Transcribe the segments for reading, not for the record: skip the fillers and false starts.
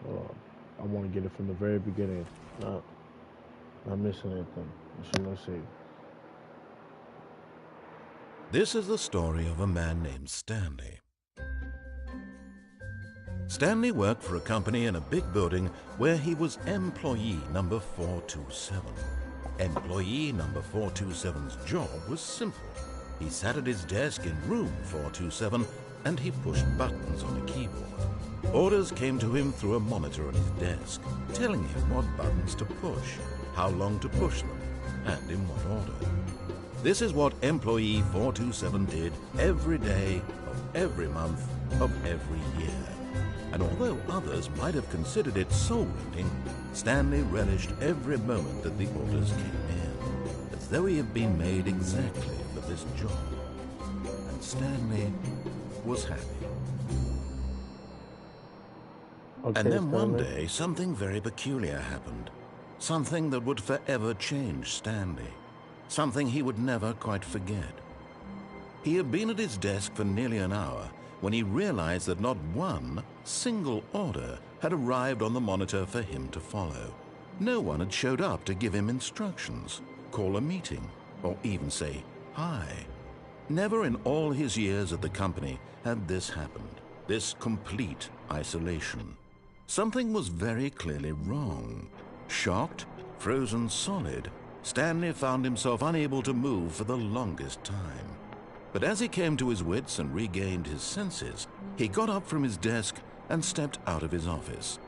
I want to get it from the very beginning. Not, not missing anything. So let's see. This is the story of a man named Stanley. Stanley worked for a company in a big building where he was employee number 427. Employee number 427's job was simple. He sat at his desk in room 427 and he pushed buttons on a keyboard. Orders came to him through a monitor on his desk, telling him what buttons to push, how long to push them, and in what order. This is what employee 427 did every day of every month of every year. And although others might have considered it soul-rending, Stanley relished every moment that the orders came in, as though he had been made exactly for this job. And Stanley was happy. Okay, And then one Stanley. day, something very peculiar happened. Something that would forever change Stanley. Something he would never quite forget. He had been at his desk for nearly an hour when he realized that not one single order had arrived on the monitor for him to follow. No one had showed up to give him instructions, call a meeting, or even say hi. Never in all his years at the company had this happened, this complete isolation. Something was very clearly wrong. Shocked, frozen solid, Stanley found himself unable to move for the longest time. But as he came to his wits and regained his senses, he got up from his desk and stepped out of his office.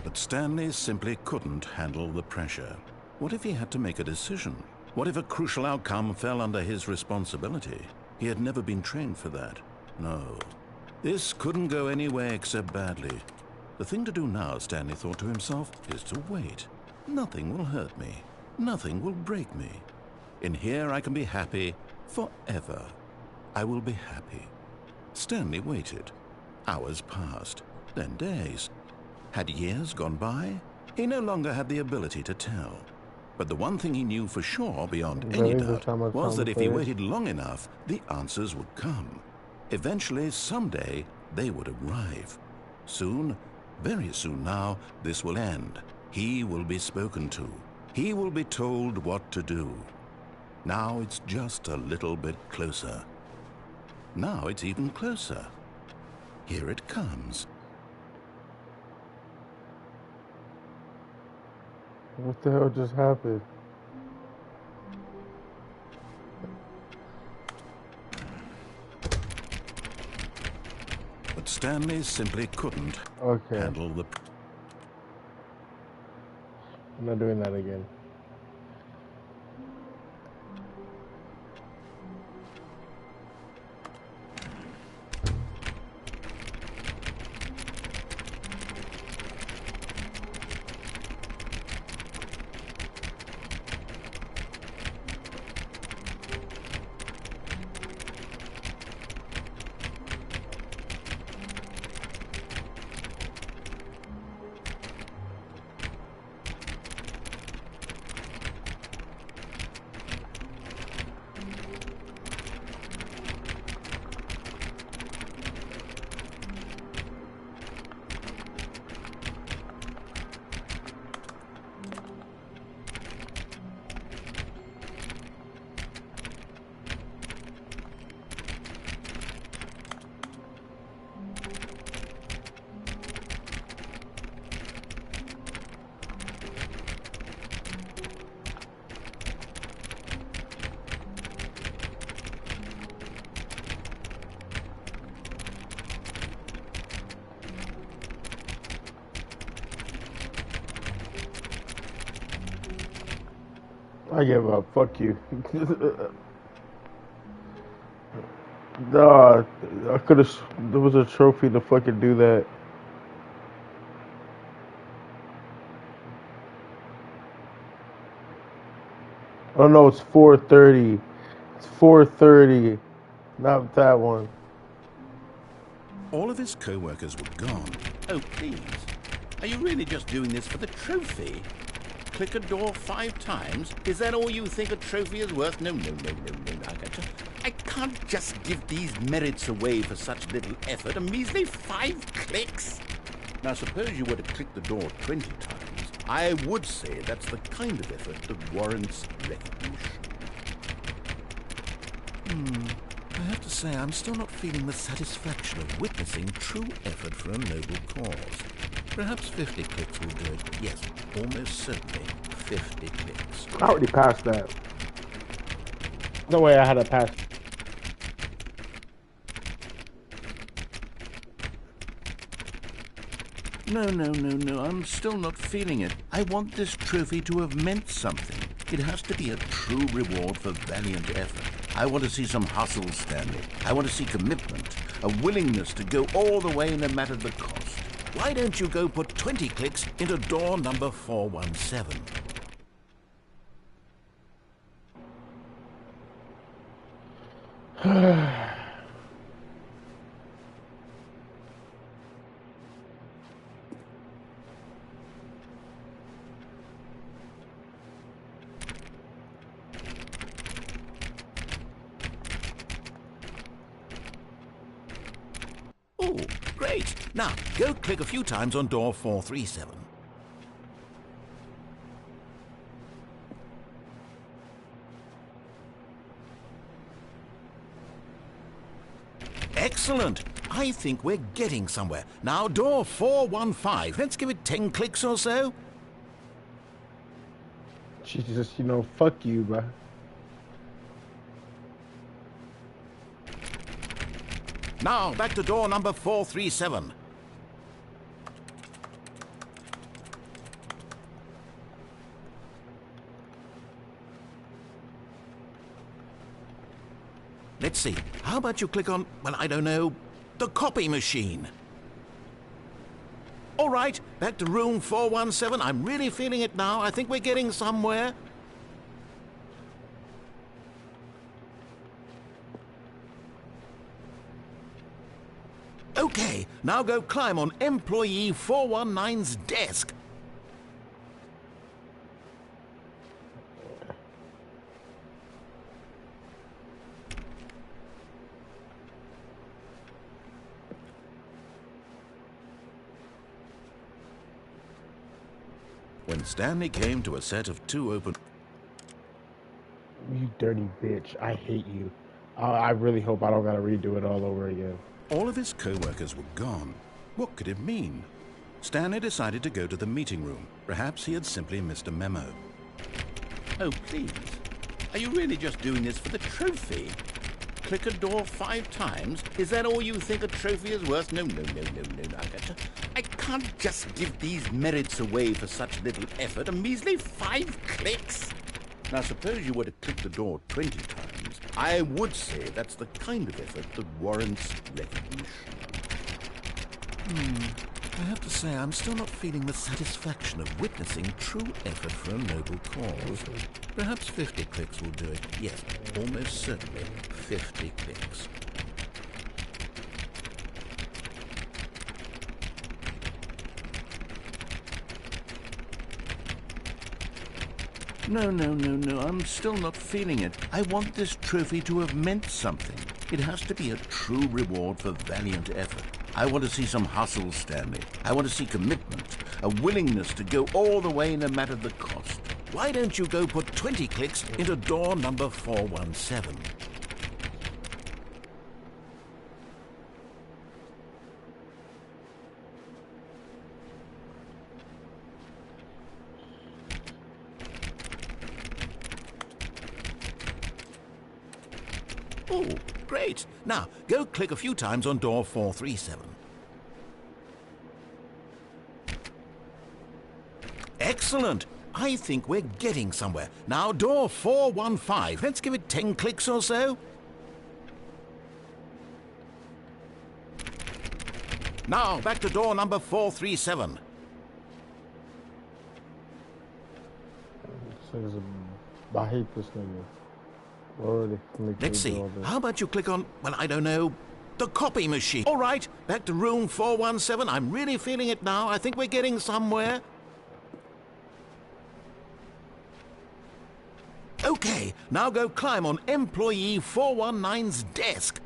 But Stanley simply couldn't handle the pressure. What if he had to make a decision? What if a crucial outcome fell under his responsibility? He had never been trained for that. No. This couldn't go any way except badly. The thing to do now, Stanley thought to himself, is to wait. Nothing will hurt me. Nothing will break me. In here I can be happy forever. I will be happy. Stanley waited. Hours passed, then days. Had years gone by? He no longer had the ability to tell. But the one thing he knew for sure, beyond any doubt, was that if he waited long enough, the answers would come. Eventually, someday, they would arrive. Soon, very soon now, this will end. He will be spoken to. He will be told what to do. Now it's just a little bit closer. Now it's even closer. Here it comes. What the hell just happened? But Stanley simply couldn't handle the... I'm not doing that again. I give up. Fuck you. Nah, I could have. There was a trophy to fucking do that. Oh no, it's 4:30. It's 4:30. Not that one. All of his co-workers were gone. Oh, please. Are you really just doing this for the trophy? Click a door 5 times? Is that all you think a trophy is worth? No. I can't just give these merits away for such little effort. A measly 5 clicks? Now, suppose you were to click the door 20 times. I would say that's the kind of effort that warrants recognition. I have to say, I'm still not feeling the satisfaction of witnessing true effort for a noble cause. Perhaps 50 clicks will do it. Yes, almost certainly 50 clicks. I already passed that. No way I had to pass. No. I'm still not feeling it. I want this trophy to have meant something. It has to be a true reward for valiant effort. I want to see some hustle, Stanley. I want to see commitment, a willingness to go all the way no matter the cost. Why don't you go put 20 clicks into door number 417? Oh, great. Now, go click a few times on door 437. Excellent. I think we're getting somewhere. Now, door 415. Let's give it 10 clicks or so. Jesus, fuck you, bro. Now, back to door number 437. Let's see. How about you click on, well, I don't know, the copy machine? All right, back to room 417. I'm really feeling it now. I think we're getting somewhere. Okay, now go climb on employee 419's desk. When Stanley came to a set of 2 open... You dirty bitch. I hate you. I really hope I don't gotta redo it all over again. All of his co-workers were gone. What could it mean? Stanley decided to go to the meeting room. Perhaps he had simply missed a memo. Oh, please. Are you really just doing this for the trophy? Click a door 5 times? Is that all you think a trophy is worth? No. I can't just give these merits away for such little effort. A measly 5 clicks? Now, suppose you were to click the door 20 times. I would say that's the kind of effort that warrants recognition. I have to say, I'm still not feeling the satisfaction of witnessing true effort for a noble cause. Perhaps 50 clicks will do it. Yes, almost certainly 50 clicks. No. I'm still not feeling it. I want this trophy to have meant something. It has to be a true reward for valiant effort. I want to see some hustle, Stanley. I want to see commitment, a willingness to go all the way no matter the cost. Why don't you go put 20 clicks into door number 417? Oh, great. Now, go click a few times on door 437. Excellent. I think we're getting somewhere. Now, door 415. Let's give it 10 clicks or so. Now, back to door number 437. I hate this nigga. Already. Let's see. How about you click on, well, I don't know, The copy machine. All right, back to room 417. I'm really feeling it now. I think we're getting somewhere. Okay, now go climb on employee 419's desk.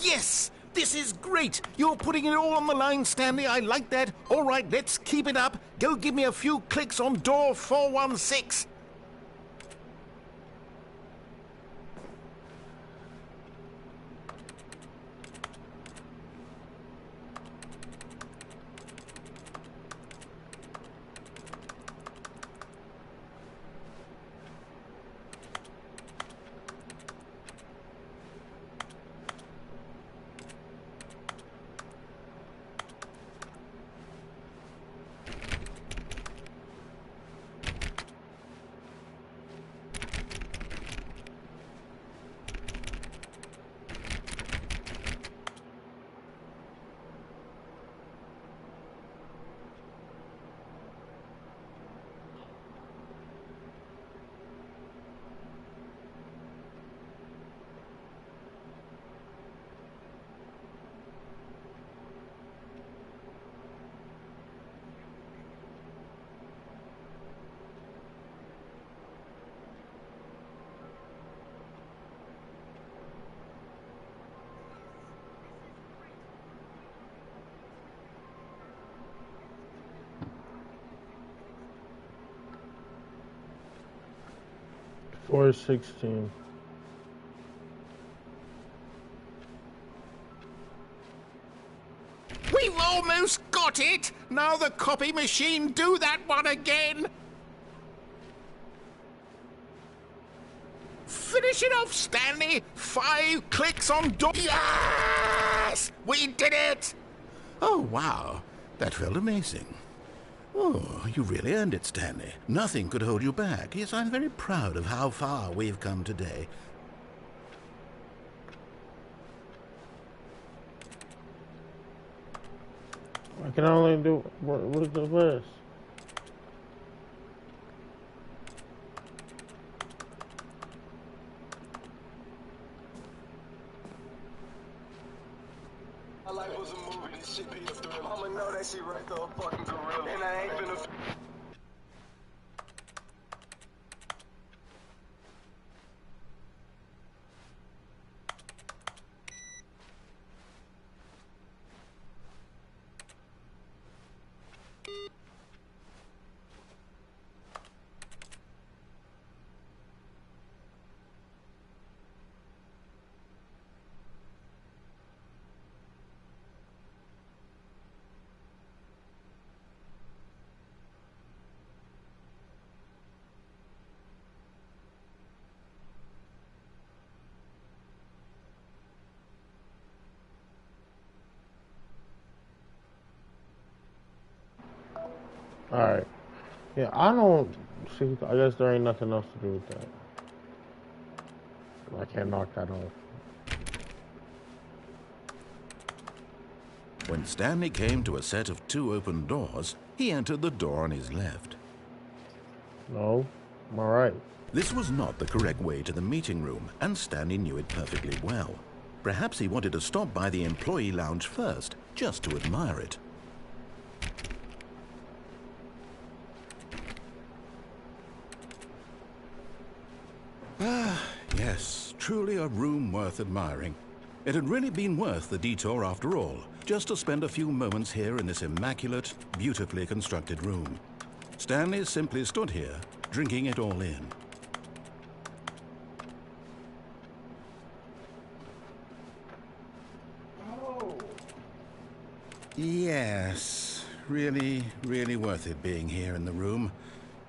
Yes! This is great! You're putting it all on the line, Stanley. I like that. All right, let's keep it up. Go give me a few clicks on door 416. Four 16. We've almost got it! Now the copy machine, do that one again! Finish it off, Stanley! 5 clicks on door... Yes! We did it! Oh, wow. That felt amazing. Oh, you really earned it, Stanley. Nothing could hold you back. Yes, I'm very proud of how far we've come today. I can only do... What's the list? My life was a movie, this shit be a thrill. I'ma know that shit right though, fucking gorilla. And I ain't finna... Alright. Yeah, I don't see. I guess there ain't nothing else to do with that. I can't knock that off. When Stanley came to a set of 2 open doors, he entered the door on his left. No, I'm alright. This was not the correct way to the meeting room, and Stanley knew it perfectly well. Perhaps he wanted to stop by the employee lounge first, just to admire it. Ah, yes, truly a room worth admiring. It had really been worth the detour after all, just to spend a few moments here in this immaculate, beautifully constructed room. Stanley simply stood here, drinking it all in. Oh. Yes, really, really worth it being here in the room.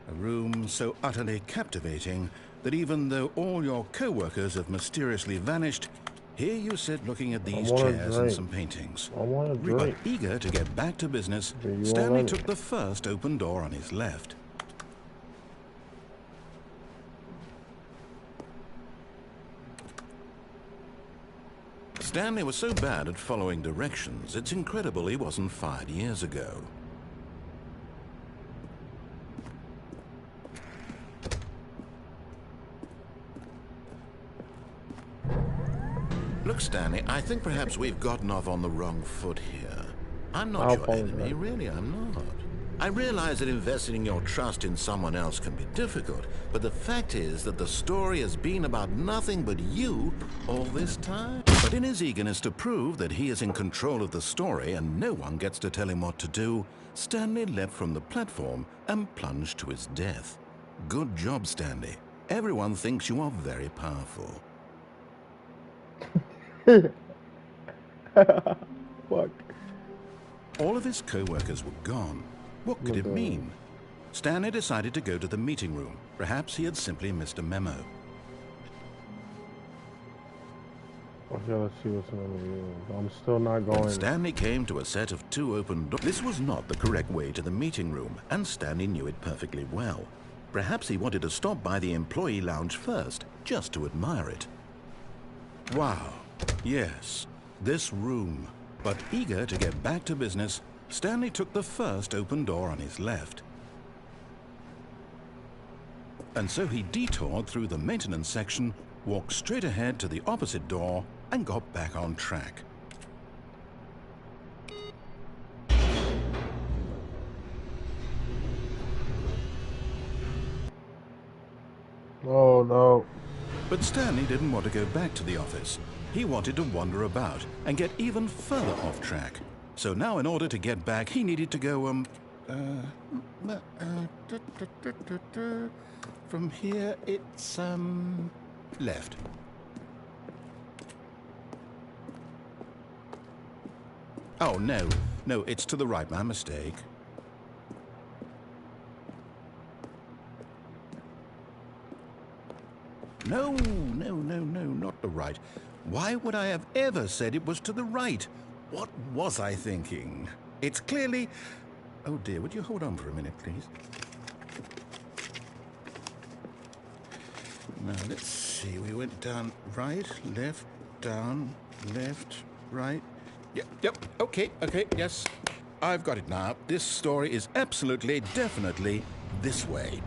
A room so utterly captivating that even though all your co-workers have mysteriously vanished, here you sit looking at these chairs and some paintings. I want a But drink. eager to get back to business, Okay, Stanley took the first open door on his left. Stanley was so bad at following directions, it's incredible he wasn't fired years ago. Look, Stanley, I think perhaps we've gotten off on the wrong foot here. I'm not I'll your enemy, really, I'm not. I realize that investing your trust in someone else can be difficult, but the fact is that the story has been about nothing but you all this time. But in his eagerness to prove that he is in control of the story and no one gets to tell him what to do, Stanley leapt from the platform and plunged to his death. Good job, Stanley. Everyone thinks you are very powerful. Fuck. All of his co-workers were gone. What could it mean? Stanley decided to go to the meeting room. Perhaps he had simply missed a memo. Okay, let's see what's in the room. I'm still not going. Stanley came to a set of 2 open doors. This was not the correct way to the meeting room, and Stanley knew it perfectly well. Perhaps he wanted to stop by the employee lounge first, just to admire it. Wow, yes, this room. But eager to get back to business, Stanley took the first open door on his left. And so he detoured through the maintenance section, walked straight ahead to the opposite door, and got back on track. Oh, no. But Stanley didn't want to go back to the office. He wanted to wander about and get even further off track. So now, in order to get back, he needed to go, from here, it's, left. Oh, no, it's to the right, my mistake. No, not the right. Why would I have ever said it was to the right? What was I thinking? It's clearly... Oh dear, would you hold on for a minute, please? Now, let's see. We went down right, left, down, left, right. Yep, okay, yes. I've got it now. This story is absolutely, definitely this way.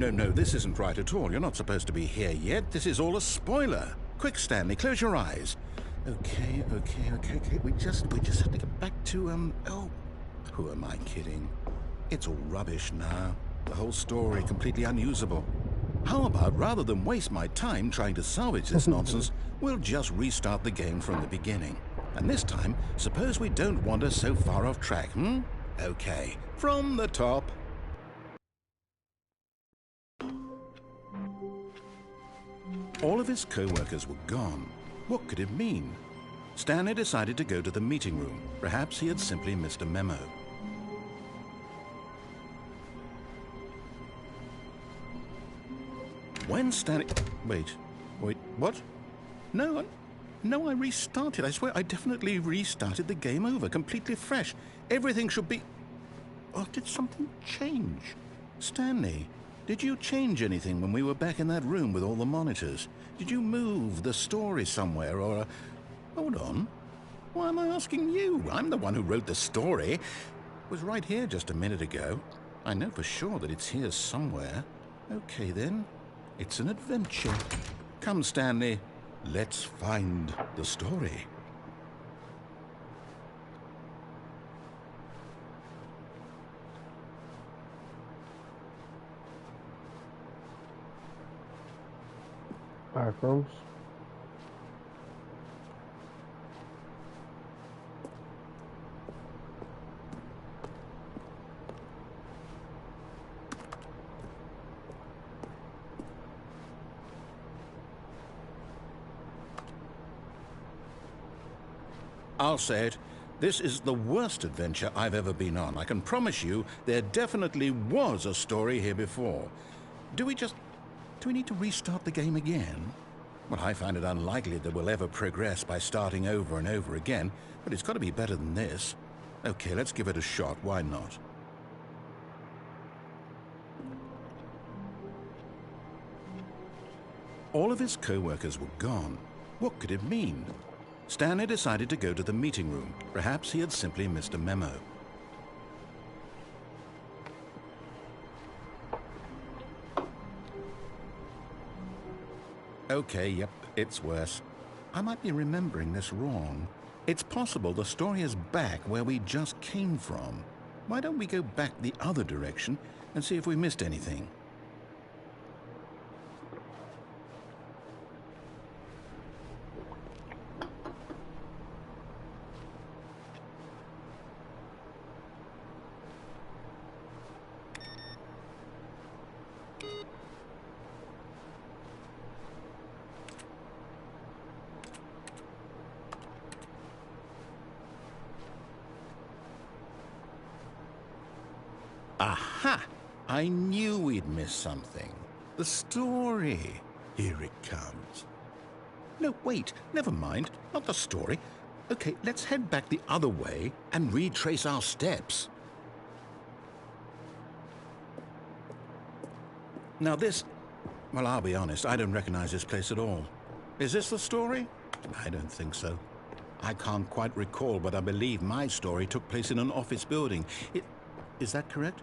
No. This isn't right at all. You're not supposed to be here yet. This is all a spoiler. Quick, Stanley, close your eyes. Okay. We just have to get back to, oh, who am I kidding? It's all rubbish now. The whole story completely unusable. How about, rather than waste my time trying to salvage this nonsense, we'll just restart the game from the beginning. And this time, suppose we don't wander so far off track, Okay, from the top. All of his co-workers were gone. What could it mean? Stanley decided to go to the meeting room. Perhaps he had simply missed a memo. When Stanley... Wait, what? No, I restarted. I swear I definitely restarted the game over, completely fresh. Everything should be... Oh, did something change? Stanley, did you change anything when we were back in that room with all the monitors? Did you move the story somewhere, or... Hold on. Why am I asking you? I'm the one who wrote the story. It was right here just a minute ago. I know for sure that it's here somewhere. Okay, then. It's an adventure. Come, Stanley. Let's find the story. Bathrooms. I'll say it. This is the worst adventure I've ever been on. I can promise you there definitely was a story here before. Do we need to restart the game again? Well, I find it unlikely that we'll ever progress by starting over and over again, but it's got to be better than this. Okay, let's give it a shot. Why not? All of his co-workers were gone. What could it mean? Stanley decided to go to the meeting room. Perhaps he had simply missed a memo. Okay, yep, it's worse. I might be remembering this wrong. It's possible the story is back where we just came from. Why don't we go back the other direction and see if we missed anything? Aha! I knew we'd missed something. The story. Here it comes. No, wait, never mind. Not the story. Okay, let's head back the other way and retrace our steps. Now this... Well, I'll be honest, I don't recognize this place at all. Is this the story? I don't think so. I can't quite recall, but I believe my story took place in an office building. Is that correct?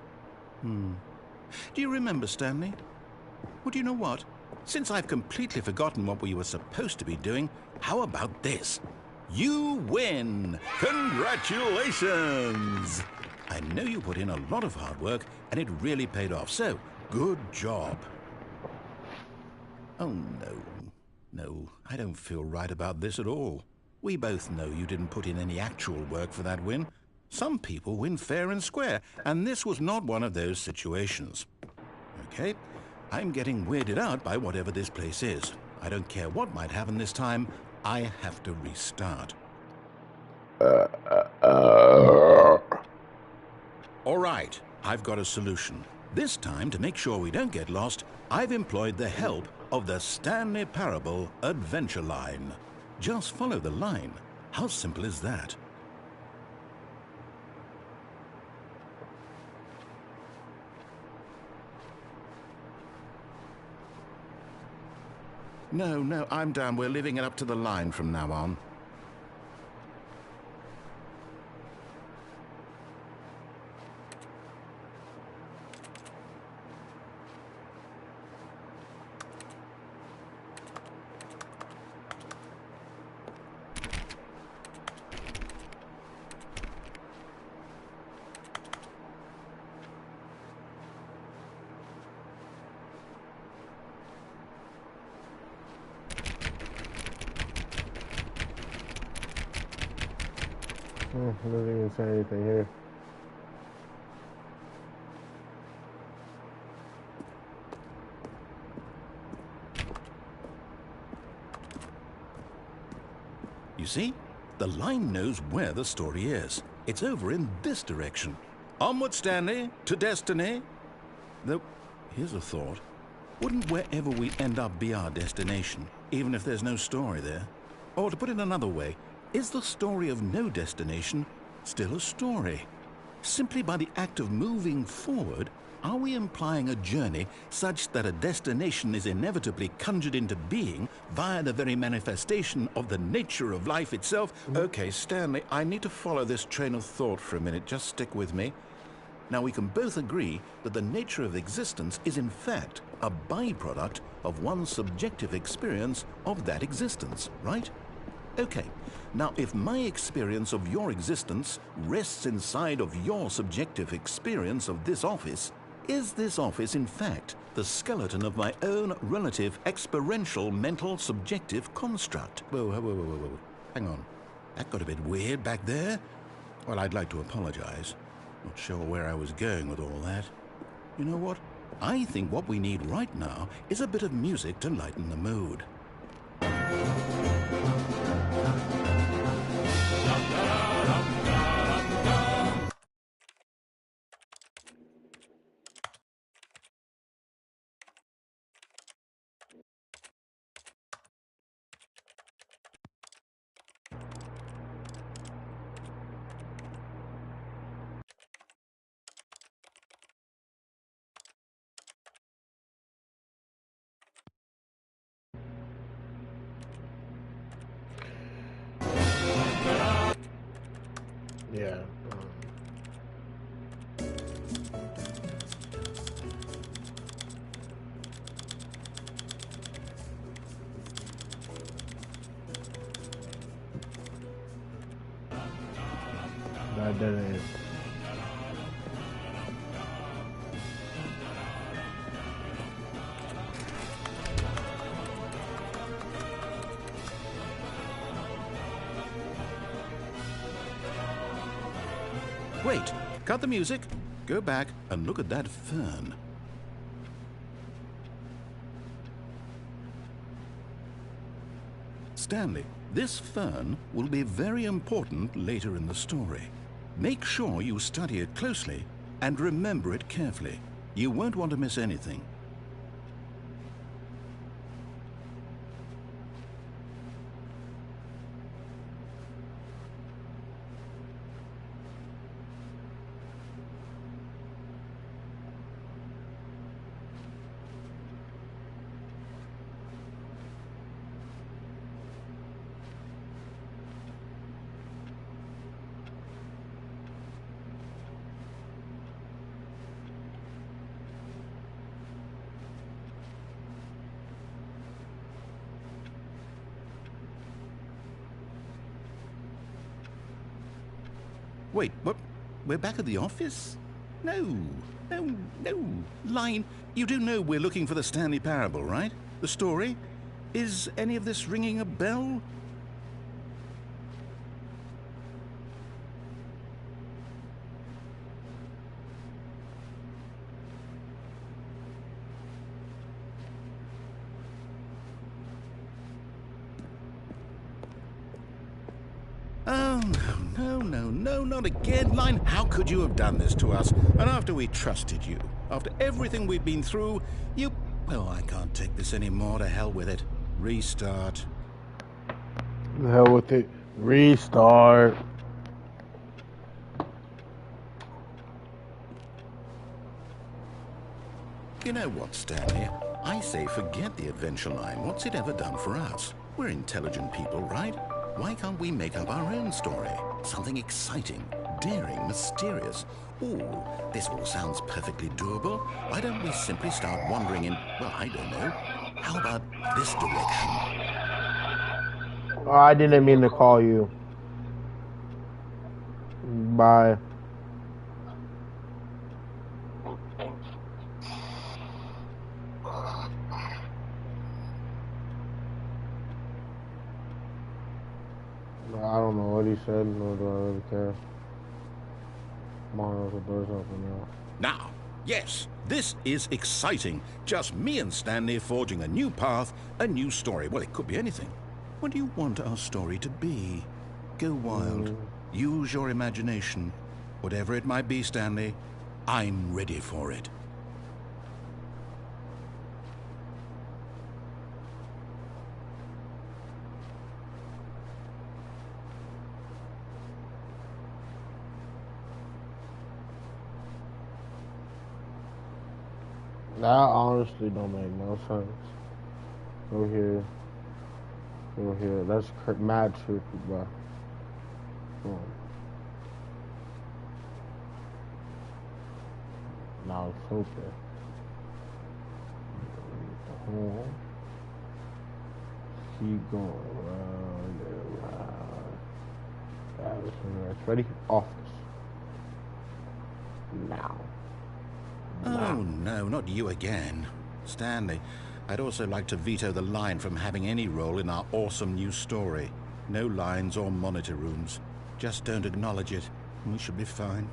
Do you remember, Stanley? Well, do you know what? Since I've completely forgotten what we were supposed to be doing, how about this? You win! Congratulations! I know you put in a lot of hard work, and it really paid off, so good job. Oh, no. No, I don't feel right about this at all. We both know you didn't put in any actual work for that win. Some people win fair and square, and this was not one of those situations. Okay, I'm getting weirded out by whatever this place is. I don't care what might happen this time. I have to restart. All right, I've got a solution. This time, to make sure we don't get lost, I've employed the help of the Stanley Parable Adventure Line. Just follow the line. How simple is that? No, I'm down. We're leaving it up to the line from now on. It doesn't even say anything here. You see? The line knows where the story is. It's over in this direction. Onward, Stanley, to destiny. Though, here's a thought. Wouldn't wherever we end up be our destination, even if there's no story there? Or to put it another way, is the story of no destination still a story? Simply by the act of moving forward, are we implying a journey such that a destination is inevitably conjured into being via the very manifestation of the nature of life itself? Okay, Stanley, I need to follow this train of thought for a minute. Just stick with me. Now, we can both agree that the nature of existence is in fact a byproduct of one's subjective experience of that existence, right? Okay, now if my experience of your existence rests inside of your subjective experience of this office, is this office in fact the skeleton of my own relative experiential mental subjective construct? Whoa. Hang on. That got a bit weird back there. Well, I'd like to apologize. Not sure where I was going with all that. You know what? I think what we need right now is a bit of music to lighten the mood. Yeah. That didn't. Wait, cut the music, go back and look at that fern. Stanley, this fern will be very important later in the story. Make sure you study it closely and remember it carefully. You won't want to miss anything. Wait, what? We're back at the office? No. Line, you do know we're looking for the Stanley Parable, right? The story? Is any of this ringing a bell? Oh, no, not again, Line. How could you have done this to us? And after we trusted you, after everything we've been through, you... Oh, I can't take this anymore. To hell with it. Restart. The hell with it. Restart. You know what, Stanley? I say forget the adventure line. What's it ever done for us? We're intelligent people, right? Why can't we make up our own story? Something exciting, daring, mysterious. Ooh, this all sounds perfectly doable. Why don't we simply start wandering in, well, I don't know. How about this direction? Oh, I didn't mean to call you. Bye. I don't know what he said, nor do I really care. Come on, the door's open now. Now, yes, this is exciting. Just me and Stanley forging a new path, a new story. Well, it could be anything. What do you want our story to be? Go wild. Use your imagination. Whatever it might be, Stanley, I'm ready for it. That honestly don't make no sense. Go here. Go here. That's mad tricky, bro. Boom. Now it's open. Keep going. Round. Ready? Office. Now. Oh, no, not you again. Stanley, I'd also like to veto the line from having any role in our awesome new story. No lines or monitor rooms. Just don't acknowledge it, and we should be fine.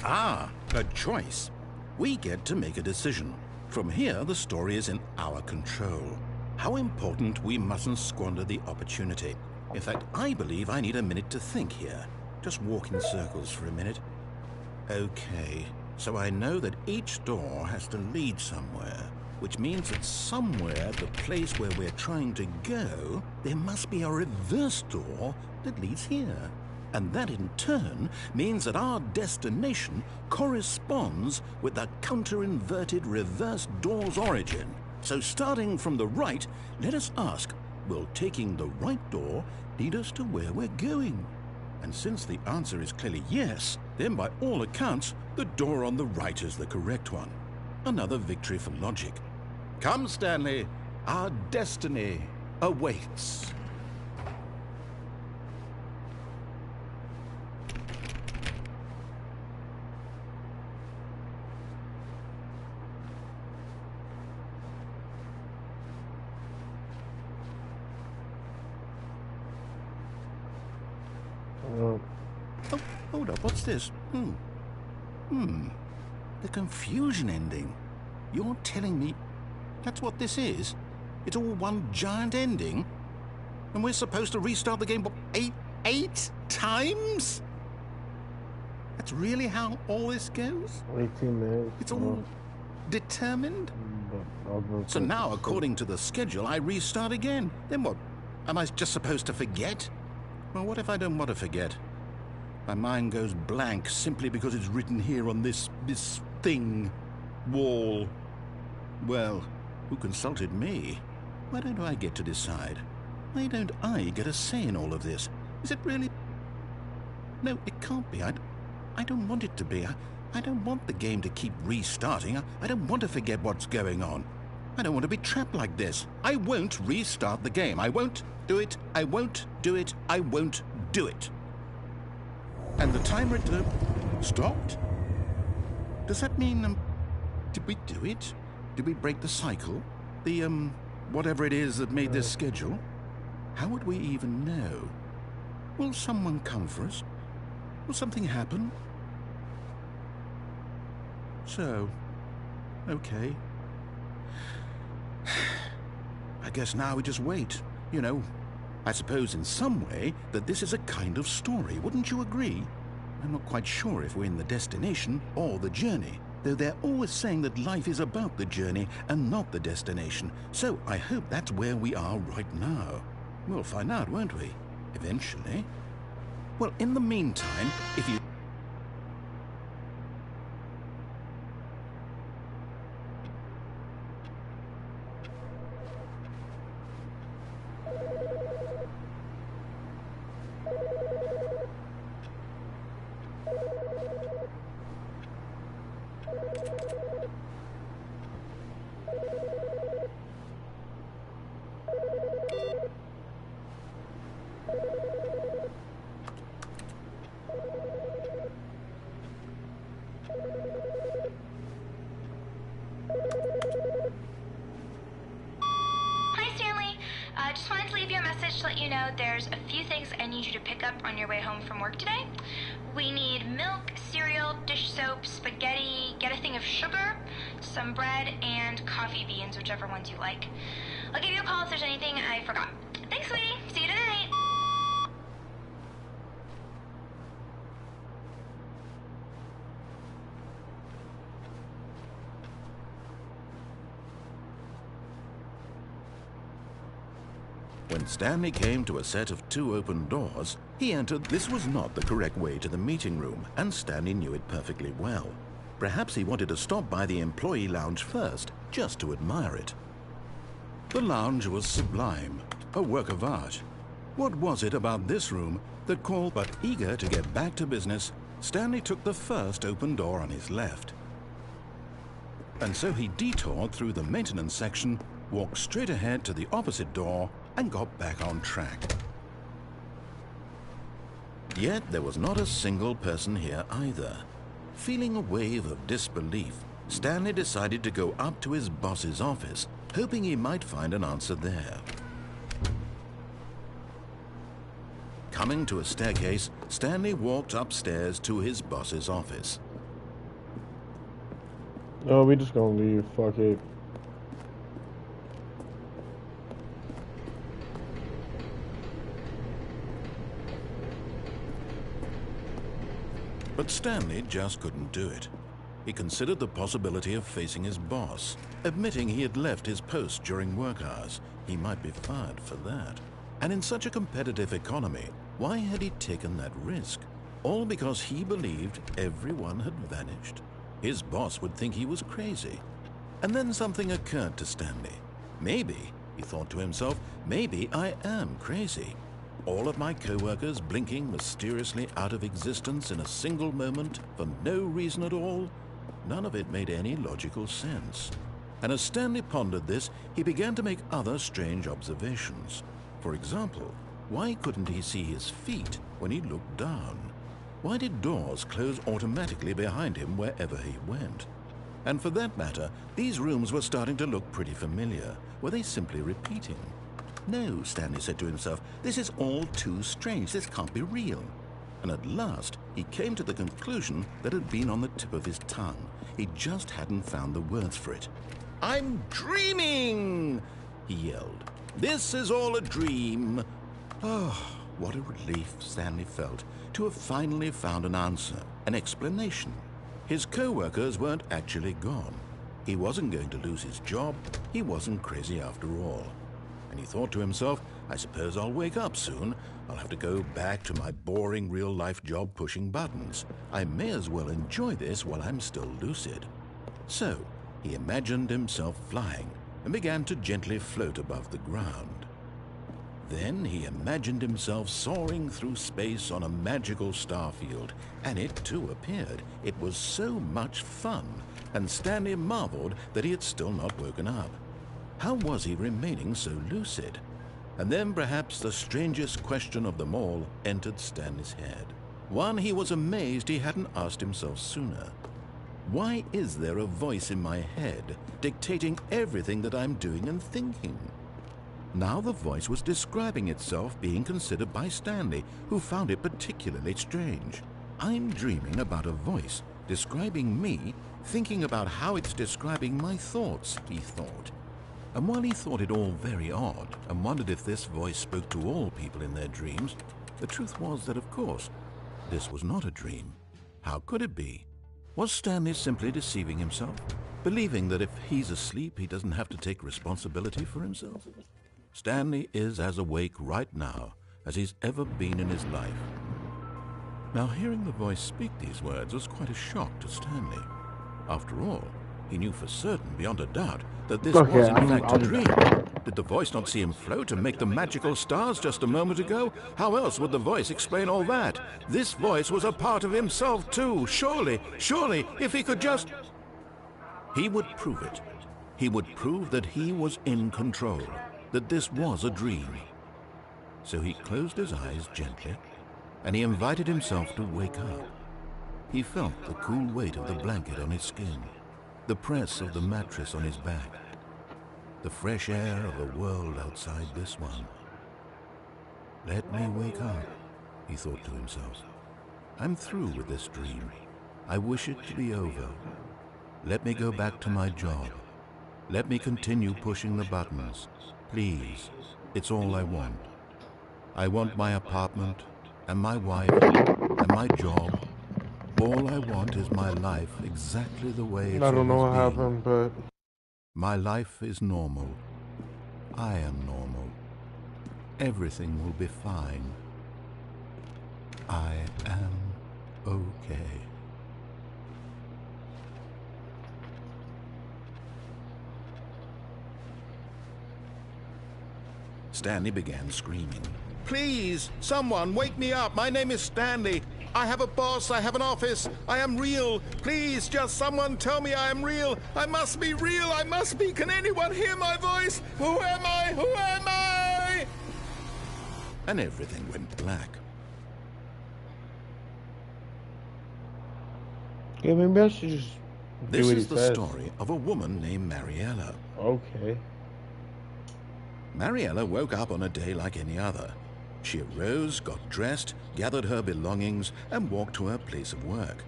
Ah, a choice. We get to make a decision. From here, the story is in our control. How important we mustn't squander the opportunity. In fact, I believe I need a minute to think here. Just walk in circles for a minute. Okay, so I know that each door has to lead somewhere, which means that somewhere, the place where we're trying to go, there must be a reverse door that leads here. And that in turn means that our destination corresponds with the counter-inverted reverse door's origin. So starting from the right, let us ask, will taking the right door lead us to where we're going? And since the answer is clearly yes, then by all accounts, the door on the right is the correct one. Another victory for logic. Come, Stanley, our destiny awaits. Oh, Hold up, what's this? The confusion ending. You're telling me that's what this is? It's all one giant ending? And we're supposed to restart the game, what, eight times? That's really how all this goes? 18 minutes. It's all determined? So now, according to the schedule, I restart again. Then what? Am I just supposed to forget? Well, what if I don't want to forget? My mind goes blank simply because it's written here on this thing, wall. Well, who consulted me? Why don't I get to decide? Why don't I get a say in all of this? Is it really? No, it can't be. I don't want it to be. I don't want the game to keep restarting. I don't want to forget what's going on. I don't want to be trapped like this. I won't restart the game. I won't do it. I won't do it. I won't do it. And the timer stopped? Does that mean, did we do it? Did we break the cycle? The, whatever it is that made this schedule? How would we even know? Will someone come for us? Will something happen? So, okay. I guess now we just wait. You know, I suppose in some way that this is a kind of story, wouldn't you agree? I'm not quite sure if we're in the destination or the journey, though they're always saying that life is about the journey and not the destination, so I hope that's where we are right now. We'll find out, won't we? Eventually. Well, in the meantime, if you... Hi, Stanley. Just wanted to leave you a message to let you know there's a few things I need you to pick up on your way home from work today. We need milk, cereal, dish soap, spaghetti, get a thing of sugar, some bread, and coffee beans, whichever ones you like. I'll give you a call if there's anything I forgot. Thanks, sweetie. See you tonight. When Stanley came to a set of 2 open doors, he entered. This was not the correct way to the meeting room, and Stanley knew it perfectly well. Perhaps he wanted to stop by the employee lounge first, just to admire it. The lounge was sublime, a work of art. What was it about this room that called? But eager to get back to business, Stanley took the first open door on his left. And so he detoured through the maintenance section, walked straight ahead to the opposite door, and got back on track. Yet there was not a single person here either. Feeling a wave of disbelief, Stanley decided to go up to his boss's office, hoping he might find an answer there. Coming to a staircase, Stanley walked upstairs to his boss's office. No, we just gonna leave. Fuck it. But Stanley just couldn't do it. He considered the possibility of facing his boss, admitting he had left his post during work hours. He might be fired for that. And in such a competitive economy, why had he taken that risk? All because he believed everyone had vanished. His boss would think he was crazy. And then something occurred to Stanley. Maybe, he thought to himself, maybe I am crazy. All of my co-workers blinking mysteriously out of existence in a single moment for no reason at all? None of it made any logical sense. And as Stanley pondered this, he began to make other strange observations. For example, why couldn't he see his feet when he looked down? Why did doors close automatically behind him wherever he went? And for that matter, these rooms were starting to look pretty familiar. Were they simply repeating? No, Stanley said to himself, this is all too strange. This can't be real. And at last, he came to the conclusion that had been on the tip of his tongue. He just hadn't found the words for it. "I'm dreaming!" he yelled. "This is all a dream." Oh, what a relief Stanley felt to have finally found an answer, an explanation. His co-workers weren't actually gone. He wasn't going to lose his job. He wasn't crazy after all. And he thought to himself, I suppose I'll wake up soon. I'll have to go back to my boring real-life job pushing buttons. I may as well enjoy this while I'm still lucid. So, he imagined himself flying and began to gently float above the ground. Then he imagined himself soaring through space on a magical starfield, and it too appeared. It was so much fun, and Stanley marveled that he had still not woken up. How was he remaining so lucid? And then perhaps the strangest question of them all entered Stanley's head. One he was amazed he hadn't asked himself sooner. Why is there a voice in my head dictating everything that I'm doing and thinking? Now the voice was describing itself being considered by Stanley, who found it particularly strange. I'm dreaming about a voice describing me, thinking about how it's describing my thoughts, he thought. And while he thought it all very odd and wondered if this voice spoke to all people in their dreams, the truth was that, of course, this was not a dream. How could it be? Was Stanley simply deceiving himself, believing that if he's asleep, he doesn't have to take responsibility for himself? Stanley is as awake right now as he's ever been in his life. Now, hearing the voice speak these words was quite a shock to Stanley. After all, he knew for certain, beyond a doubt, that this was in fact a dream. Did the voice not see him float and make the magical stars just a moment ago? How else would the voice explain all that? This voice was a part of himself too. Surely, if he could just... He would prove it. He would prove that he was in control, that this was a dream. So he closed his eyes gently, and he invited himself to wake up. He felt the cool weight of the blanket on his skin, the press of the mattress on his back, the fresh air of a world outside this one. Let me wake up, he thought to himself. I'm through with this dream. I wish it to be over. Let me go back to my job. Let me continue pushing the buttons. Please, it's all I want. I want my apartment, and my wife, and my job. All I want is my life exactly the way it's I don't know what always been. happened, but... My life is normal. I am normal. Everything will be fine. I am okay. Stanley began screaming. Please, someone, wake me up. My name is Stanley. I have a boss. I have an office. I am real. Please, just someone tell me I am real. I must be real. I must be. Can anyone hear my voice? Who am I? Who am I? And everything went black. Yeah, maybe I should just do This what is he the says. story of a woman named Mariella. Okay. Mariella woke up on a day like any other. She arose, got dressed, gathered her belongings, and walked to her place of work.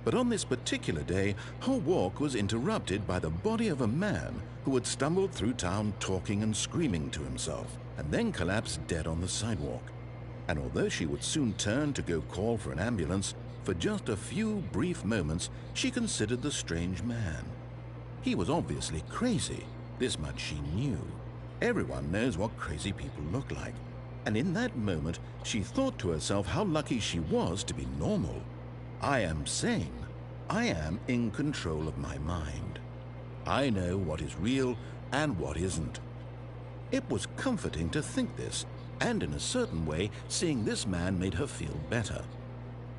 But on this particular day, her walk was interrupted by the body of a man who had stumbled through town talking and screaming to himself, and then collapsed dead on the sidewalk. And although she would soon turn to go call for an ambulance, for just a few brief moments she considered the strange man. He was obviously crazy. This much she knew. Everyone knows what crazy people look like. And in that moment, she thought to herself how lucky she was to be normal. I am sane. I am in control of my mind. I know what is real and what isn't. It was comforting to think this, and in a certain way, seeing this man made her feel better.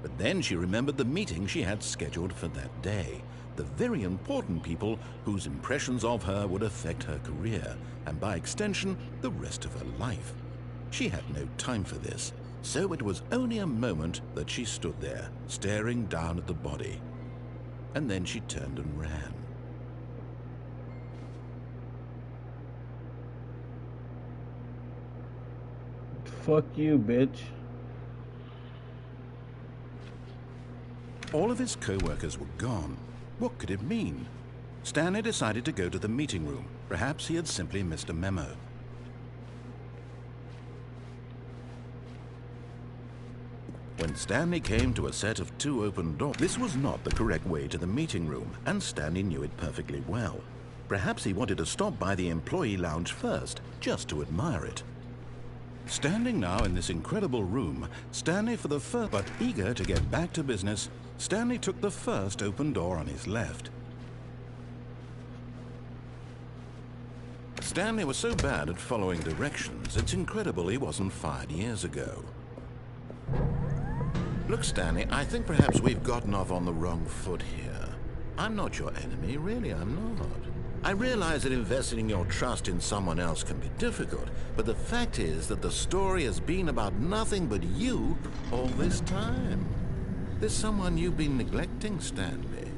But then she remembered the meeting she had scheduled for that day, the very important people whose impressions of her would affect her career, and by extension, the rest of her life. She had no time for this, so it was only a moment that she stood there, staring down at the body. And then she turned and ran. Fuck you, bitch. All of his co-workers were gone. What could it mean? Stanley decided to go to the meeting room. Perhaps he had simply missed a memo. When Stanley came to a set of 2 open doors, this was not the correct way to the meeting room, and Stanley knew it perfectly well. Perhaps he wanted to stop by the employee lounge first, just to admire it. Standing now in this incredible room, Stanley for the first, but eager to get back to business, Stanley took the first open door on his left. Stanley was so bad at following directions, it's incredible he wasn't fired years ago. Look, Stanley, I think perhaps we've gotten off on the wrong foot here. I'm not your enemy, really, I'm not. I realize that investing your trust in someone else can be difficult, but the fact is that the story has been about nothing but you all this time. There's someone you've been neglecting, Stanley.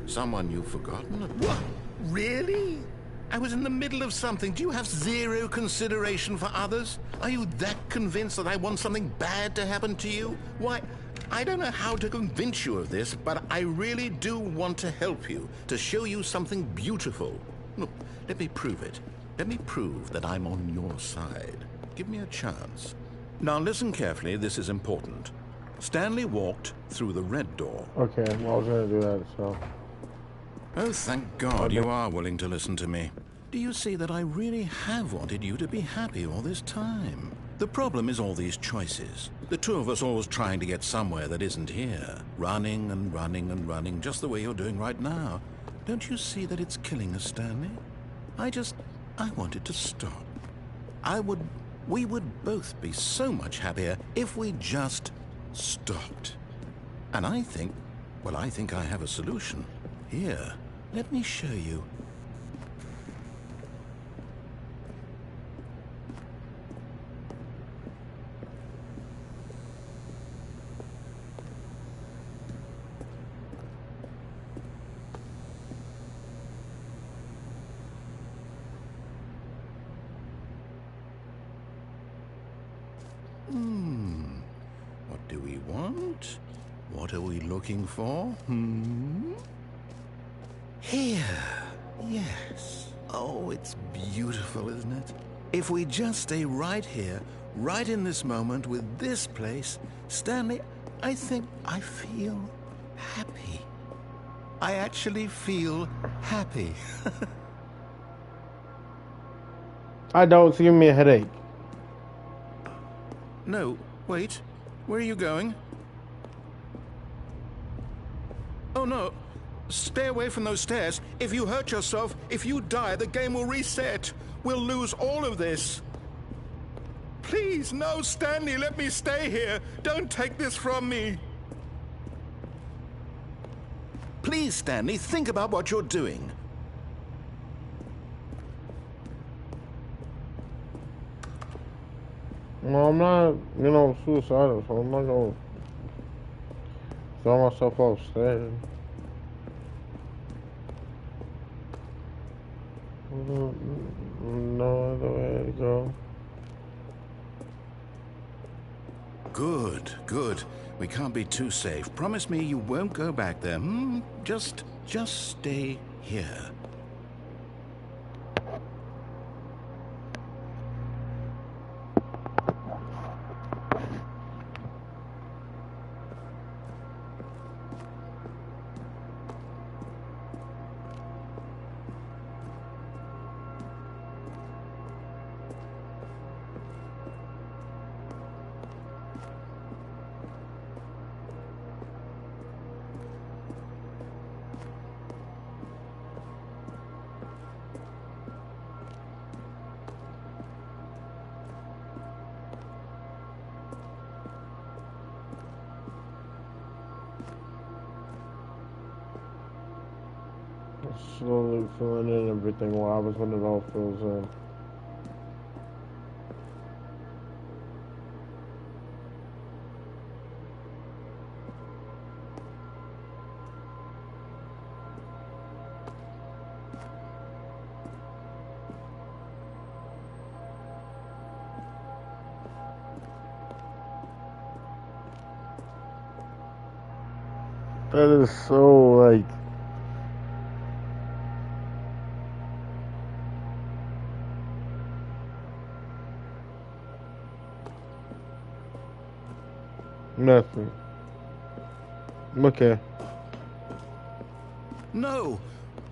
Someone you've forgotten about. What? Really? I was in the middle of something. Do you have zero consideration for others? Are you that convinced that I want something bad to happen to you? Why, I don't know how to convince you of this, but I really do want to help you, to show you something beautiful. Look, let me prove it. Let me prove that I'm on your side. Give me a chance. Now listen carefully, this is important. Stanley walked through the red door. Okay, well, I was gonna do that, so. Oh, thank God you are willing to listen to me. Do you see that I really have wanted you to be happy all this time? The problem is all these choices. The two of us always trying to get somewhere that isn't here. Running and running and running, just the way you're doing right now. Don't you see that it's killing us, Stanley? I wanted to stop. We would both be so much happier if we just stopped. And I think I have a solution. Here, let me show you. What do we want? What are we looking for? Here. Yes. Oh, it's beautiful, isn't it? If we just stay right here, right in this moment with this place, Stanley, I think I feel happy. I actually feel happy. I don't, so give me a headache. No, wait. Where are you going? Oh, no. Stay away from those stairs. If you hurt yourself, if you die, the game will reset. We'll lose all of this. Please, no, Stanley, let me stay here. Don't take this from me. Please, Stanley, think about what you're doing. No, I'm not, suicidal, so I'm not gonna throw myself off stage. No other way to go. Good, good. We can't be too safe. Promise me you won't go back there. Just stay here. slowly filling in everything while I was when it all fills in. That is so like nothing. Okay. No!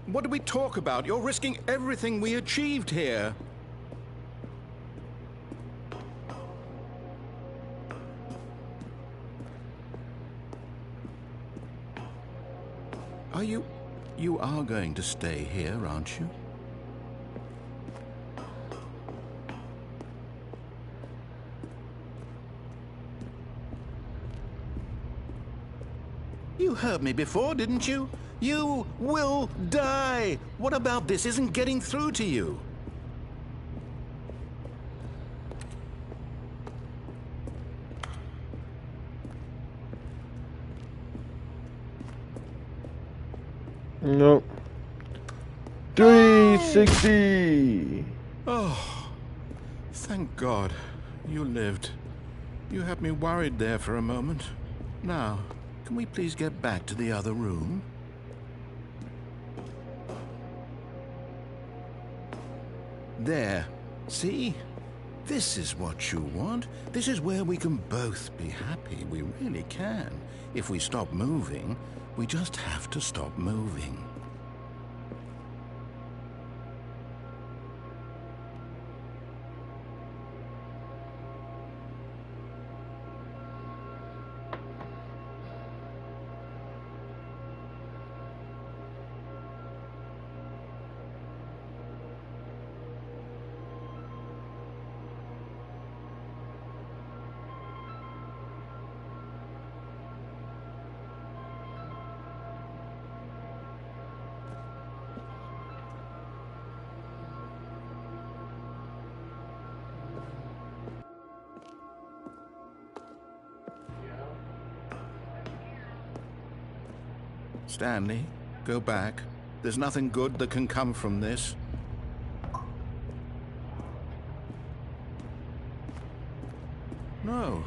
What do we talk about? You're risking everything we achieved here. Are you... You are going to stay here, aren't you? You heard me before, didn't you? You will die! What about this isn't getting through to you? Nope. 360! Oh, thank God. You lived. You had me worried there for a moment. Now, can we please get back to the other room? There. See? This is what you want. This is where we can both be happy. We really can. If we stop moving, we just have to stop moving. Stanley, go back. There's nothing good that can come from this. No.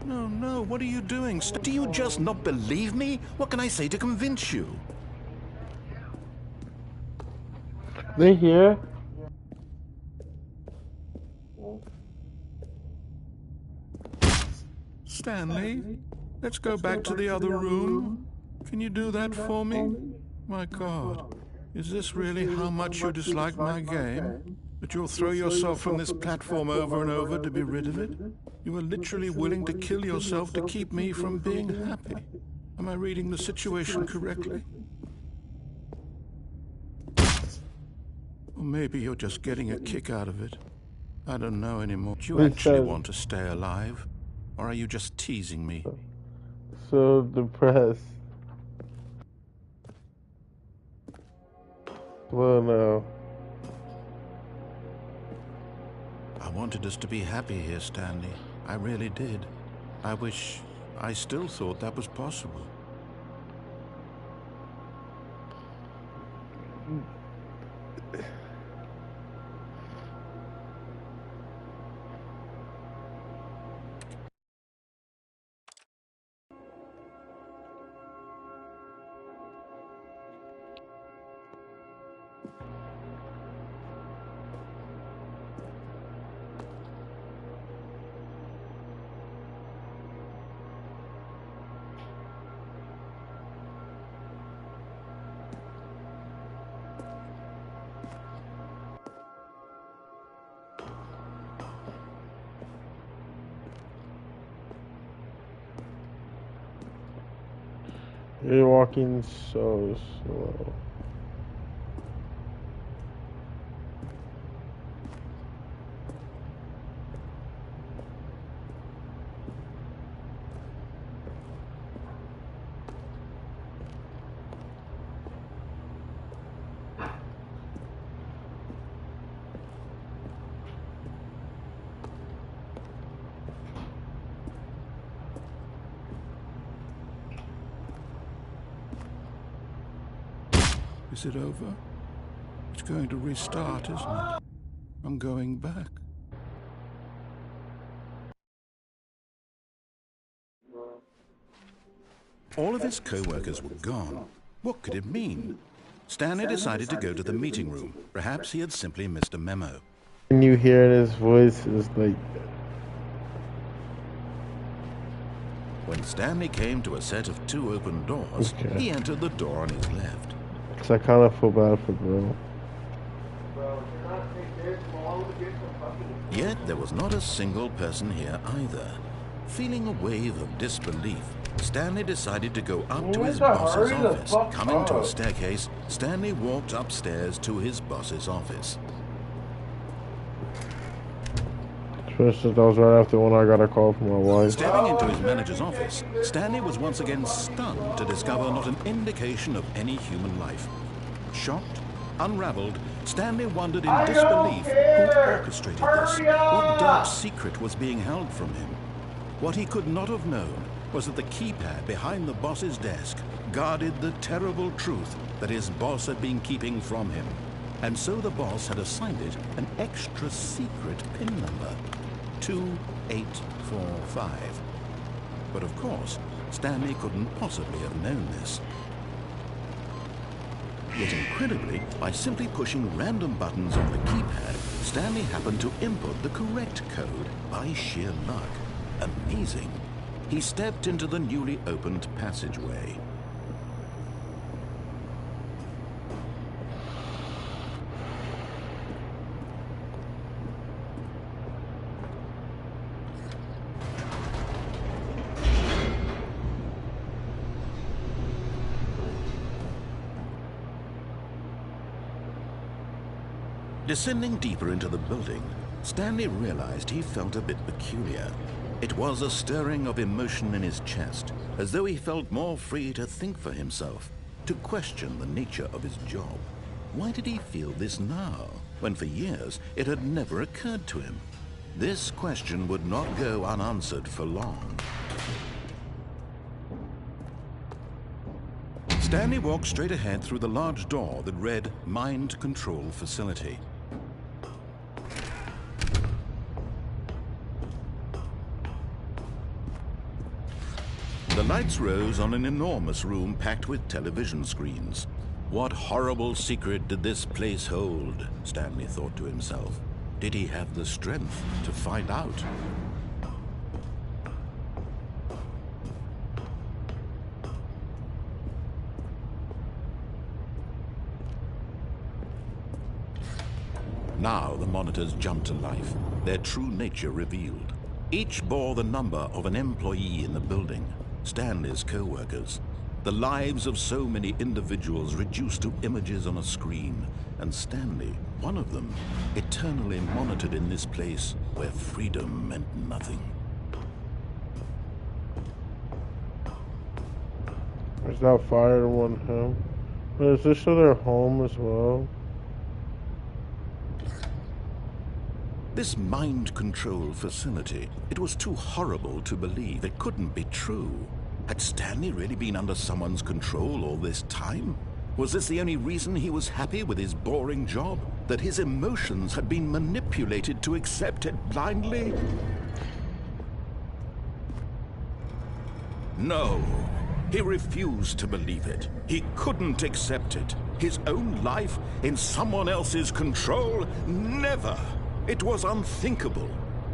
No, no, what are you doing? Do you just not believe me? What can I say to convince you? They here? Stanley, let's go back to the other room. Can you do that for me? My God, is this really how much you dislike my game? That you'll throw yourself from this platform over and over to be rid of it? You are literally willing to kill yourself to keep me from being happy. Am I reading the situation correctly? Or maybe you're just getting a kick out of it. I don't know anymore. Do you actually want to stay alive? Or are you just teasing me? So depressed. Well, no. I wanted us to be happy here, Stanley. I really did. I wish I still thought that was possible. You're walking so slow. Is it over? It's going to restart, isn't it? I'm going back. All of his co-workers were gone. What could it mean? Stanley decided to go to the meeting room. Perhaps he had simply missed a memo. When you hear his voice, it's like... When Stanley came to a set of 2 open doors, he entered the door on his left. Cause I kind of feel bad for bro. Yet there was not a single person here either. Feeling a wave of disbelief, Stanley decided to go up to his boss's office. Coming to a staircase, Stanley walked upstairs to his boss's office. Especially that was right after when I got a call from my wife. Stepping into his manager's office, Stanley was once again stunned to discover not an indication of any human life. Shocked, unraveled, Stanley wondered in disbelief who orchestrated this. What dark secret was being held from him? What he could not have known was that the keypad behind the boss's desk guarded the terrible truth that his boss had been keeping from him. And so the boss had assigned it an extra secret PIN number. 2845. But of course, Stanley couldn't possibly have known this. Yet incredibly, by simply pushing random buttons on the keypad, Stanley happened to input the correct code by sheer luck. Amazing. He stepped into the newly opened passageway. Descending deeper into the building, Stanley realized he felt a bit peculiar. It was a stirring of emotion in his chest, as though he felt more free to think for himself, to question the nature of his job. Why did he feel this now, when for years it had never occurred to him? This question would not go unanswered for long. Stanley walked straight ahead through the large door that read Mind Control Facility. The lights rose on an enormous room packed with television screens. What horrible secret did this place hold? Stanley thought to himself. Did he have the strength to find out? Now the monitors jumped to life, their true nature revealed. Each bore the number of an employee in the building. Stanley's co-workers, the lives of so many individuals reduced to images on a screen, and Stanley, one of them, eternally monitored in this place where freedom meant nothing. There's that fire in one home. But is this their home as well? This mind control facility, it was too horrible to believe. It couldn't be true. Had Stanley really been under someone's control all this time? Was this the only reason he was happy with his boring job? That his emotions had been manipulated to accept it blindly? No. He refused to believe it. He couldn't accept it. His own life in someone else's control? Never! It was unthinkable,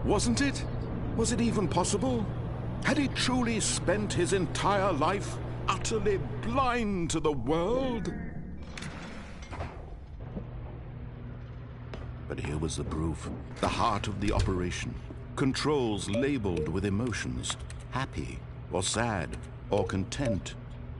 wasn't it? Was it even possible? Had he truly spent his entire life utterly blind to the world? But here was the proof, the heart of the operation. Controls labeled with emotions, happy or sad or content,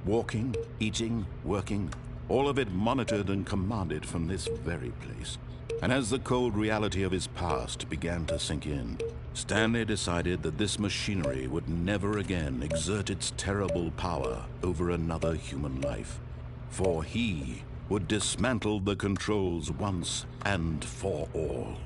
walking, eating, working, all of it monitored and commanded from this very place. And as the cold reality of his past began to sink in, Stanley decided that this machinery would never again exert its terrible power over another human life. For he would dismantle the controls once and for all.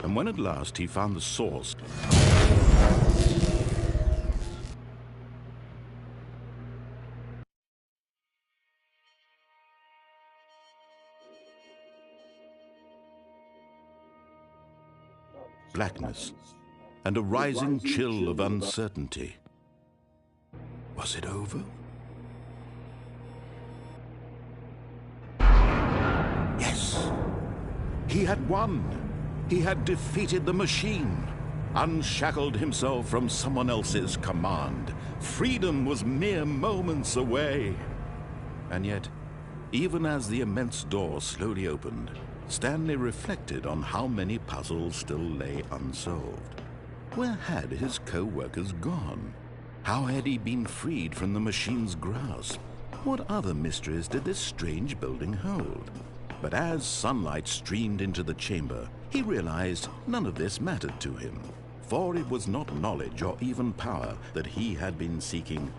And when at last he found the source, blackness and a rising chill of uncertainty. Was it over? Yes! He had won! He had defeated the machine, unshackled himself from someone else's command. Freedom was mere moments away. And yet, even as the immense door slowly opened, Stanley reflected on how many puzzles still lay unsolved. Where had his co-workers gone? How had he been freed from the machine's grasp? What other mysteries did this strange building hold? But as sunlight streamed into the chamber, he realized none of this mattered to him, for it was not knowledge or even power that he had been seeking,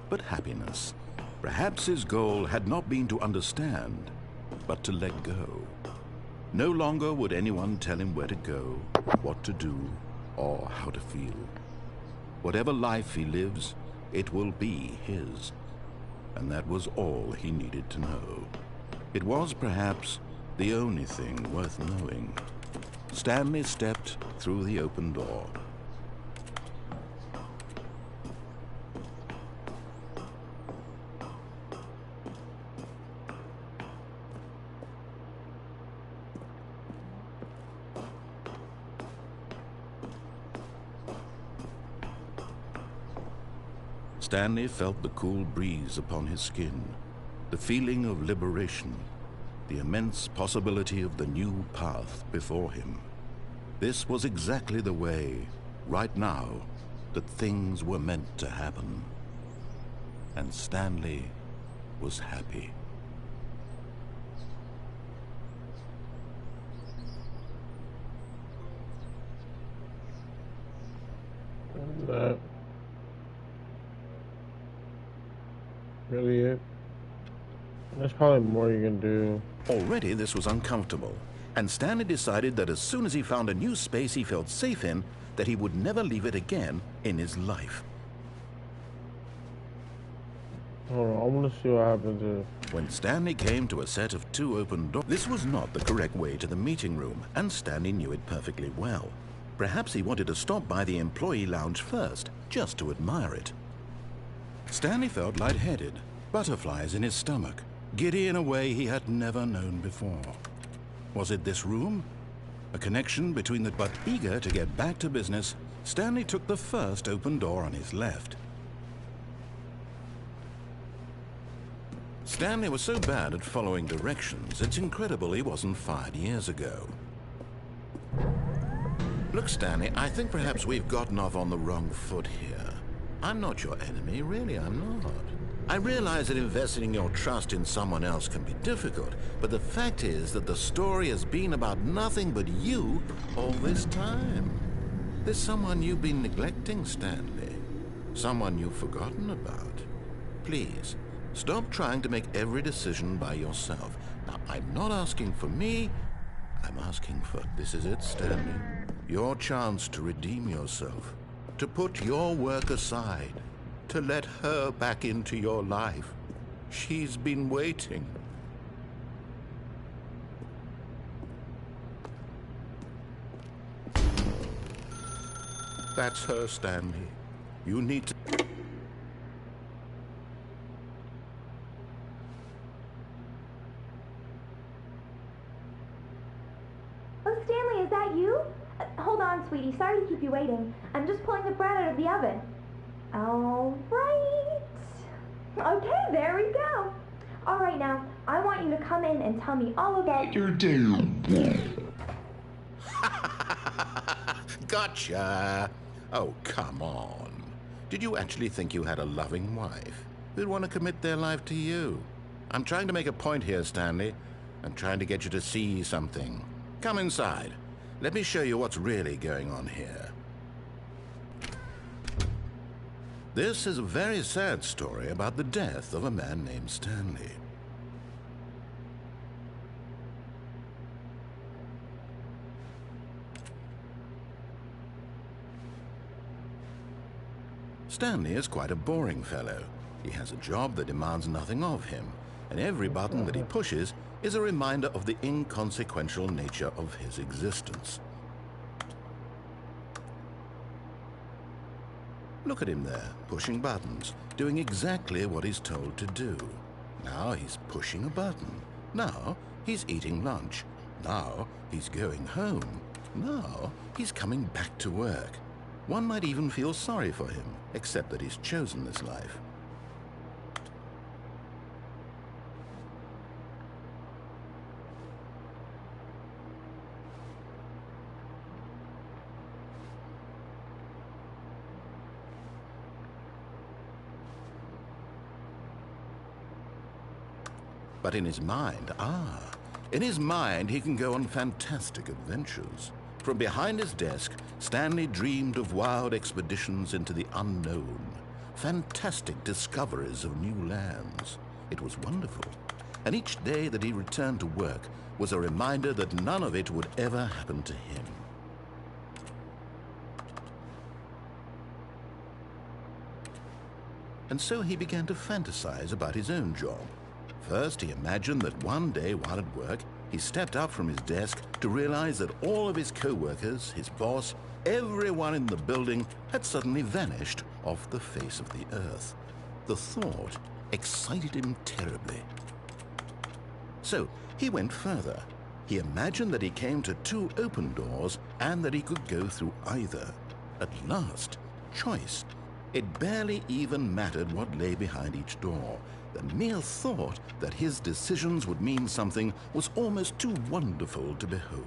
but happiness. Perhaps his goal had not been to understand, but to let go. No longer would anyone tell him where to go, what to do, or how to feel. Whatever life he lives, it will be his. And that was all he needed to know. It was perhaps the only thing worth knowing. Stanley stepped through the open door. Stanley felt the cool breeze upon his skin, the feeling of liberation, the immense possibility of the new path before him. This was exactly the way, right now, that things were meant to happen. And Stanley was happy. That really it? There's probably more you can do. Already this was uncomfortable, and Stanley decided that as soon as he found a new space he felt safe in, that he would never leave it again in his life. Hold on, I want to see what happens if... When Stanley came to a set of 2 open doors, this was not the correct way to the meeting room, and Stanley knew it perfectly well. Perhaps he wanted to stop by the employee lounge first, just to admire it. Stanley felt lightheaded, butterflies in his stomach, giddy in a way he had never known before. Was it this room? A connection between the... But eager to get back to business, Stanley took the first open door on his left. Stanley was so bad at following directions, it's incredible he wasn't fired years ago. Look, Stanley, I think perhaps we've gotten off on the wrong foot here. I'm not your enemy, really, I'm not. I realize that investing your trust in someone else can be difficult, but the fact is that the story has been about nothing but you all this time. There's someone you've been neglecting, Stanley. Someone you've forgotten about. Please, stop trying to make every decision by yourself. Now, I'm not asking for me, I'm asking for... This is it, Stanley. Your chance to redeem yourself. To put your work aside to let her back into your life. She's been waiting. That's her, Stanley. You need to... Oh, Stanley, is that you? Hold on, sweetie. Sorry to keep you waiting. I'm just pulling the bread out of the oven. All right. Okay, there we go. All right, now, I want you to come in and tell me all about your day. Gotcha! Oh, come on. Did you actually think you had a loving wife who'd want to commit their life to you? I'm trying to make a point here, Stanley. I'm trying to get you to see something. Come inside. Let me show you what's really going on here. This is a very sad story about the death of a man named Stanley. Stanley is quite a boring fellow. He has a job that demands nothing of him, and every button that he pushes is a reminder of the inconsequential nature of his existence. Look at him there, pushing buttons, doing exactly what he's told to do. Now he's pushing a button. Now he's eating lunch. Now he's going home. Now he's coming back to work. One might even feel sorry for him, except that he's chosen this life. But in his mind, in his mind he can go on fantastic adventures. From behind his desk, Stanley dreamed of wild expeditions into the unknown, fantastic discoveries of new lands. It was wonderful, and each day that he returned to work was a reminder that none of it would ever happen to him. And so he began to fantasize about his own job. First, he imagined that one day while at work, he stepped up from his desk to realize that all of his co-workers, his boss, everyone in the building had suddenly vanished off the face of the earth. The thought excited him terribly. So he went further. He imagined that he came to two open doors and that he could go through either. At last, choice. It barely even mattered what lay behind each door. The mere thought that his decisions would mean something was almost too wonderful to behold.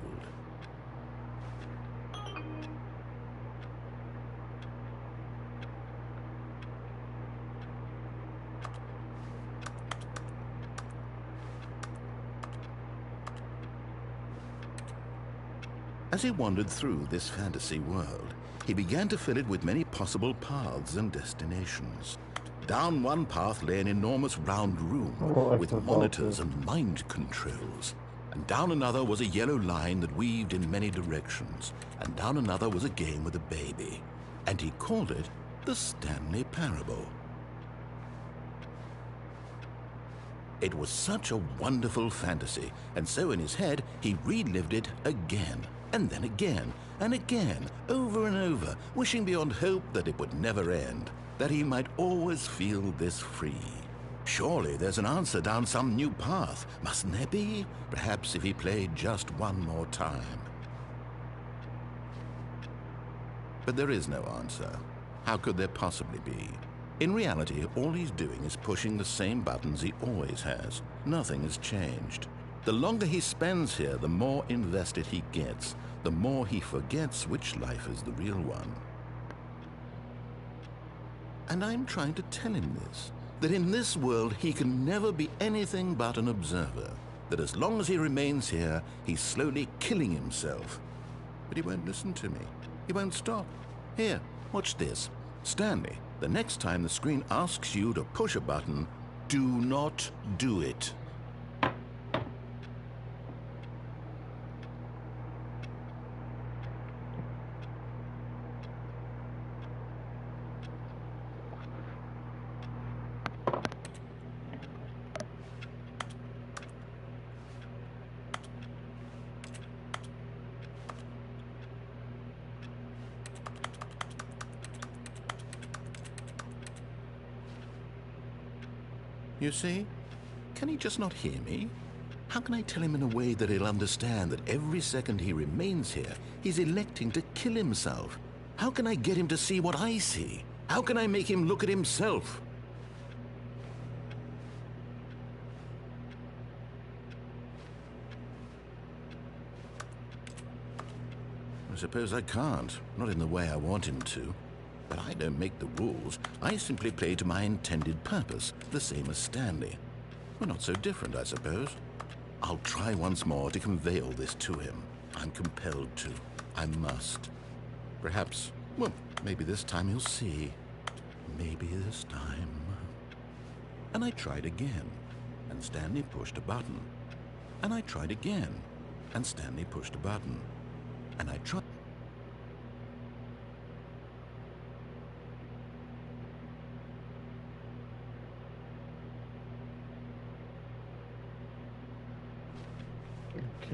As he wandered through this fantasy world, he began to fill it with many possible paths and destinations. Down one path lay an enormous round room with monitors and mind controls. And down another was a yellow line that weaved in many directions. And down another was a game with a baby. And he called it the Stanley Parable. It was such a wonderful fantasy, and so in his head he relived it again, and then again, and again, over and over, wishing beyond hope that it would never end, that he might always feel this free. Surely there's an answer down some new path, mustn't there be? Perhaps if he played just one more time. But there is no answer. How could there possibly be? In reality, all he's doing is pushing the same buttons he always has. Nothing has changed. The longer he spends here, the more invested he gets, the more he forgets which life is the real one. And I'm trying to tell him this, that in this world he can never be anything but an observer, that as long as he remains here, he's slowly killing himself. But he won't listen to me. He won't stop. Here, watch this. Stanley, the next time the screen asks you to push a button, do not do it. You see? Can he just not hear me? How can I tell him in a way that he'll understand that every second he remains here, he's electing to kill himself? How can I get him to see what I see? How can I make him look at himself? I suppose I can't, not in the way I want him to. But I don't make the rules. I simply play to my intended purpose, the same as Stanley. We're not so different, I suppose. I'll try once more to convey all this to him. I'm compelled to. I must. Perhaps, well, maybe this time he'll see. Maybe this time. And I tried again, and Stanley pushed a button. And I tried again, and Stanley pushed a button. And I tried.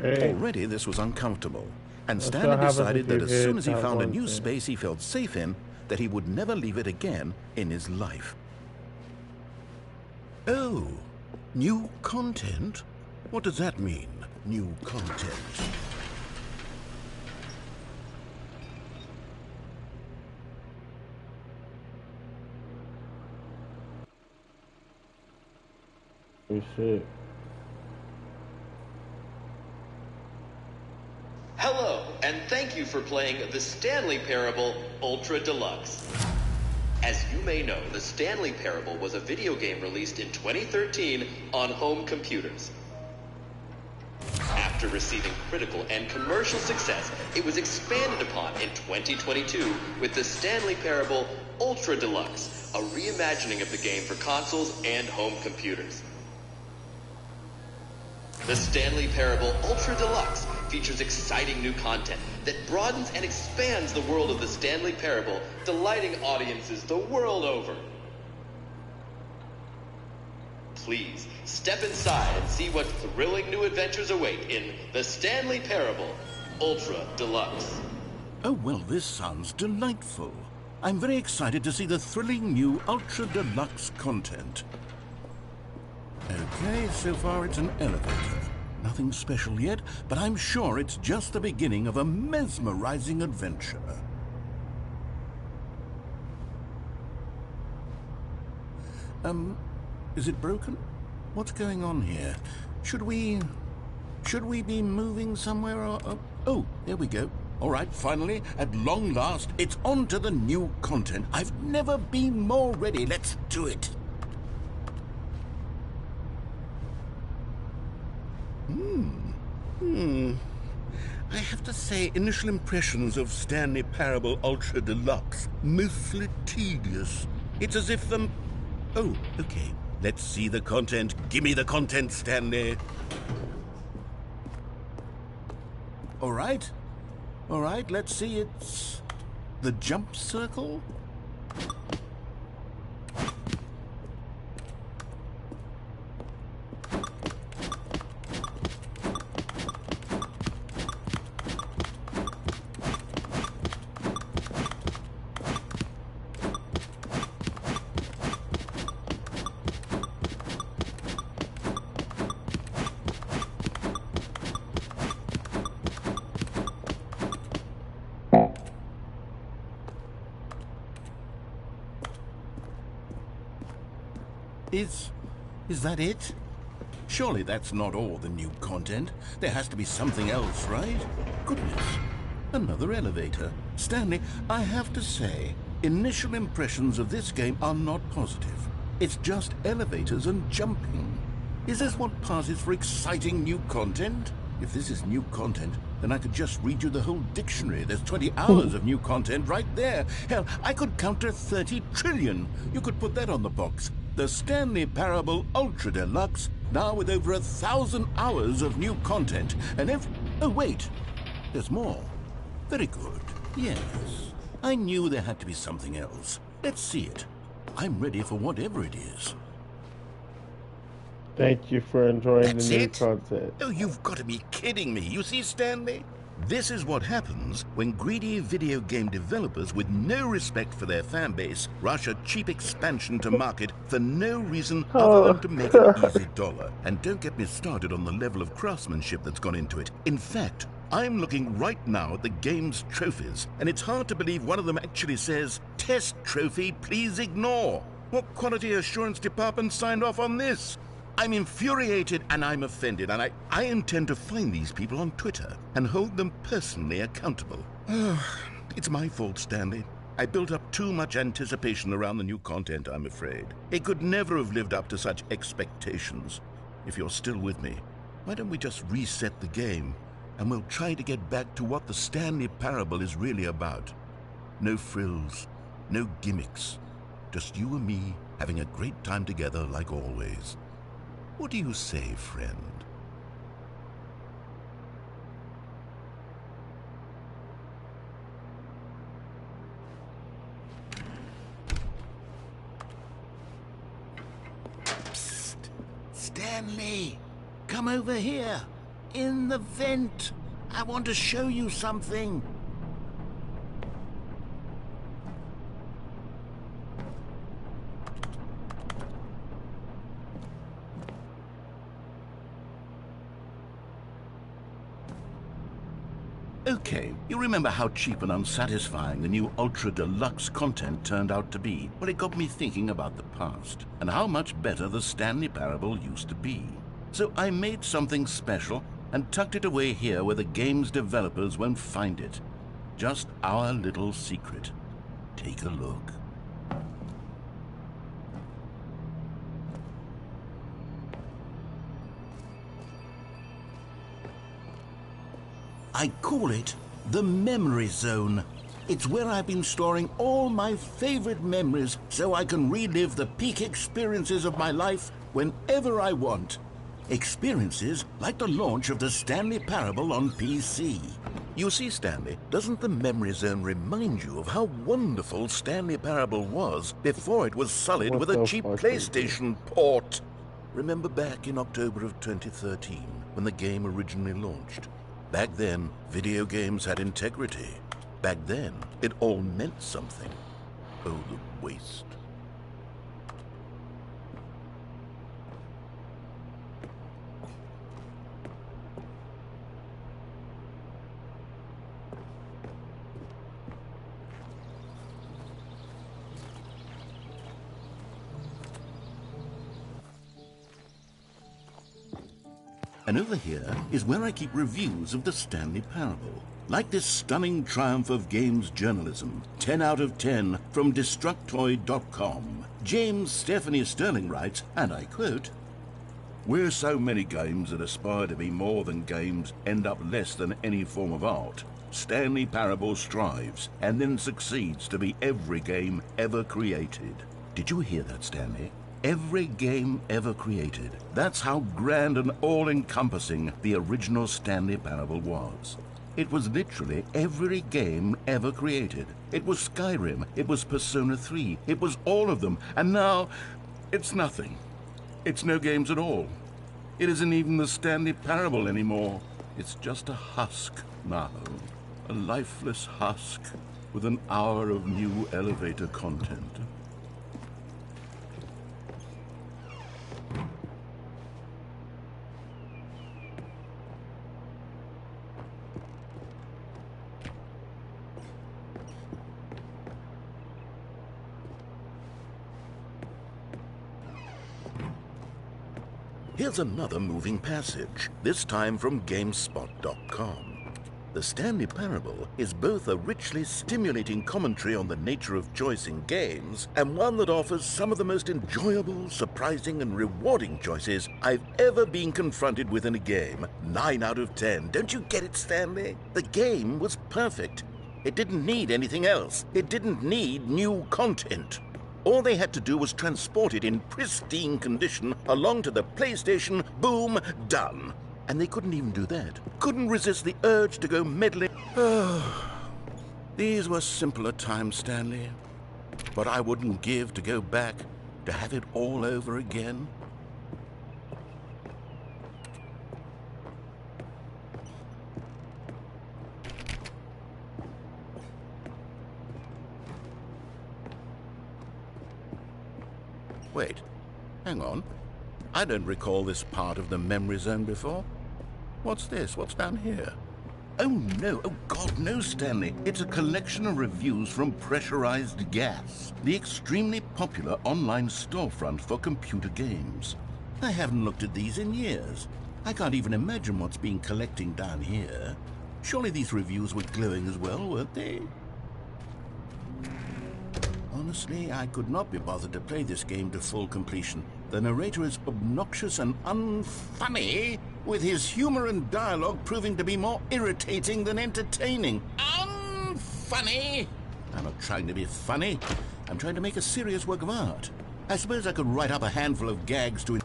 Okay. Already this was uncomfortable, and That's Stanley what happens decided if that you as soon hit as he that found a one new thing. space he felt safe in, that he would never leave it again in his life. Oh, new content? What does that mean, new content? Oh shit. Hello, and thank you for playing the Stanley Parable Ultra Deluxe. As you may know, the Stanley Parable was a video game released in 2013 on home computers. After receiving critical and commercial success, it was expanded upon in 2022 with the Stanley Parable Ultra Deluxe, a reimagining of the game for consoles and home computers. The Stanley Parable Ultra Deluxe features exciting new content that broadens and expands the world of the Stanley Parable, delighting audiences the world over. Please, step inside and see what thrilling new adventures await in the Stanley Parable Ultra Deluxe. Oh, well, this sounds delightful. I'm very excited to see the thrilling new Ultra Deluxe content. Okay, so far it's an elevator. Nothing special yet, but I'm sure it's just the beginning of a mesmerizing adventure. Is it broken? What's going on here? Should we be moving somewhere or... Oh, there we go. All right, finally, at long last, it's on to the new content. I've never been more ready. Let's do it. I have to say, initial impressions of Stanley Parable Ultra Deluxe, mostly tedious. It's as if them... Oh, okay. Let's see the content. Give me the content, Stanley. All right, let's see. It's the jump circle. Is that it? Surely that's not all the new content. There has to be something else, right? Goodness. Another elevator. Stanley, I have to say, initial impressions of this game are not positive. It's just elevators and jumping. Is this what passes for exciting new content? If this is new content, then I could just read you the whole dictionary. There's 20 hours of new content right there. Hell, I could count to 30 trillion. You could put that on the box. The Stanley Parable Ultra Deluxe, now with over 1,000 hours of new content. And if... Oh, wait. There's more. Very good. Yes. I knew there had to be something else. Let's see it. I'm ready for whatever it is. Thank you for enjoying That's the new it? content. Oh, you've got to be kidding me. You see, Stanley? This is what happens when greedy video game developers with no respect for their fan base rush a cheap expansion to market for no reason other than to make an easy dollar. And don't get me started on the level of craftsmanship that's gone into it. In fact, I'm looking right now at the game's trophies, and it's hard to believe one of them actually says, "Test trophy, please ignore." What quality assurance department signed off on this? I'm infuriated and I'm offended, and I intend to find these people on Twitter and hold them personally accountable. It's my fault, Stanley. I built up too much anticipation around the new content, I'm afraid. It could never have lived up to such expectations. If you're still with me, why don't we just reset the game, and we'll try to get back to what the Stanley Parable is really about. No frills, no gimmicks. Just you and me having a great time together like always. What do you say, friend? Psst! Stanley! Come over here! In the vent! I want to show you something! Okay, you remember how cheap and unsatisfying the new Ultra Deluxe content turned out to be? Well, it got me thinking about the past, and how much better the Stanley Parable used to be. So I made something special and tucked it away here where the game's developers won't find it. Just our little secret. Take a look. I call it the Memory Zone. It's where I've been storing all my favorite memories so I can relive the peak experiences of my life whenever I want. Experiences like the launch of the Stanley Parable on PC. You see, Stanley, doesn't the Memory Zone remind you of how wonderful Stanley Parable was before it was sullied with a cheap PlayStation port? Remember back in October of 2013 when the game originally launched? Back then, video games had integrity. Back then, it all meant something. Oh, the waste. And over here is where I keep reviews of the Stanley Parable. Like this stunning triumph of games journalism, 10 out of 10 from Destructoid.com. James Stephanie Sterling writes, and I quote, "Where so many games that aspire to be more than games end up less than any form of art, Stanley Parable strives and then succeeds to be every game ever created." Did you hear that, Stanley? Every game ever created. That's how grand and all-encompassing the original Stanley Parable was. It was literally every game ever created. It was Skyrim, it was Persona 3, it was all of them, and now it's nothing. It's no games at all. It isn't even the Stanley Parable anymore. It's just a husk now. A lifeless husk with an hour of new elevator content. Here's another moving passage, this time from GameSpot.com. The Stanley Parable is both a richly stimulating commentary on the nature of choice in games, and one that offers some of the most enjoyable, surprising, and rewarding choices I've ever been confronted with in a game. 9 out of 10. Don't you get it, Stanley? The game was perfect. It didn't need anything else. It didn't need new content. All they had to do was transport it in pristine condition along to the PlayStation, boom, done. And they couldn't even do that. Couldn't resist the urge to go meddling. These were simpler times, Stanley. But I wouldn't give to go back to have it all over again. Wait, hang on. I don't recall this part of the memory zone before. What's this? What's down here? Oh no, oh God, no, Stanley. It's a collection of reviews from Pressurized Gas, the extremely popular online storefront for computer games. I haven't looked at these in years. I can't even imagine what's been collecting down here. Surely these reviews were glowing as well, weren't they? Honestly, I could not be bothered to play this game to full completion. The narrator is obnoxious and unfunny, with his humor and dialogue proving to be more irritating than entertaining. Unfunny! I'm not trying to be funny. I'm trying to make a serious work of art. I suppose I could write up a handful of gags to...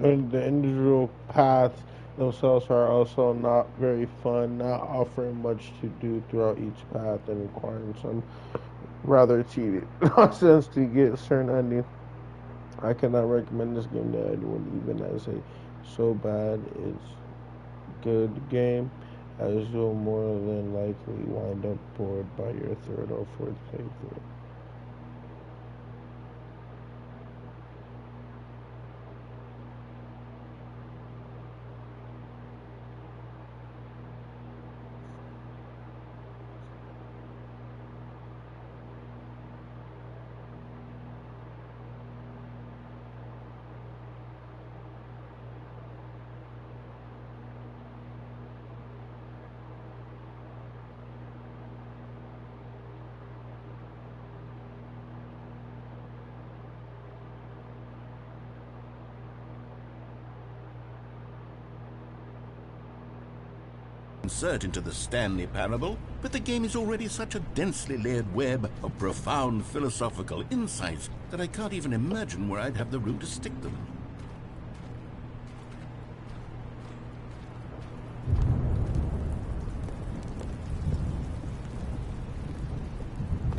And the individual paths themselves are also not very fun, not offering much to do throughout each path and requiring some rather cheated nonsense to get a certain ending. I cannot recommend this game to anyone, even as a so bad it's good game, as you'll more than likely wind up bored by your third or fourth playthrough. insert into the Stanley Parable, but the game is already such a densely layered web of profound philosophical insights that I can't even imagine where I'd have the room to stick them.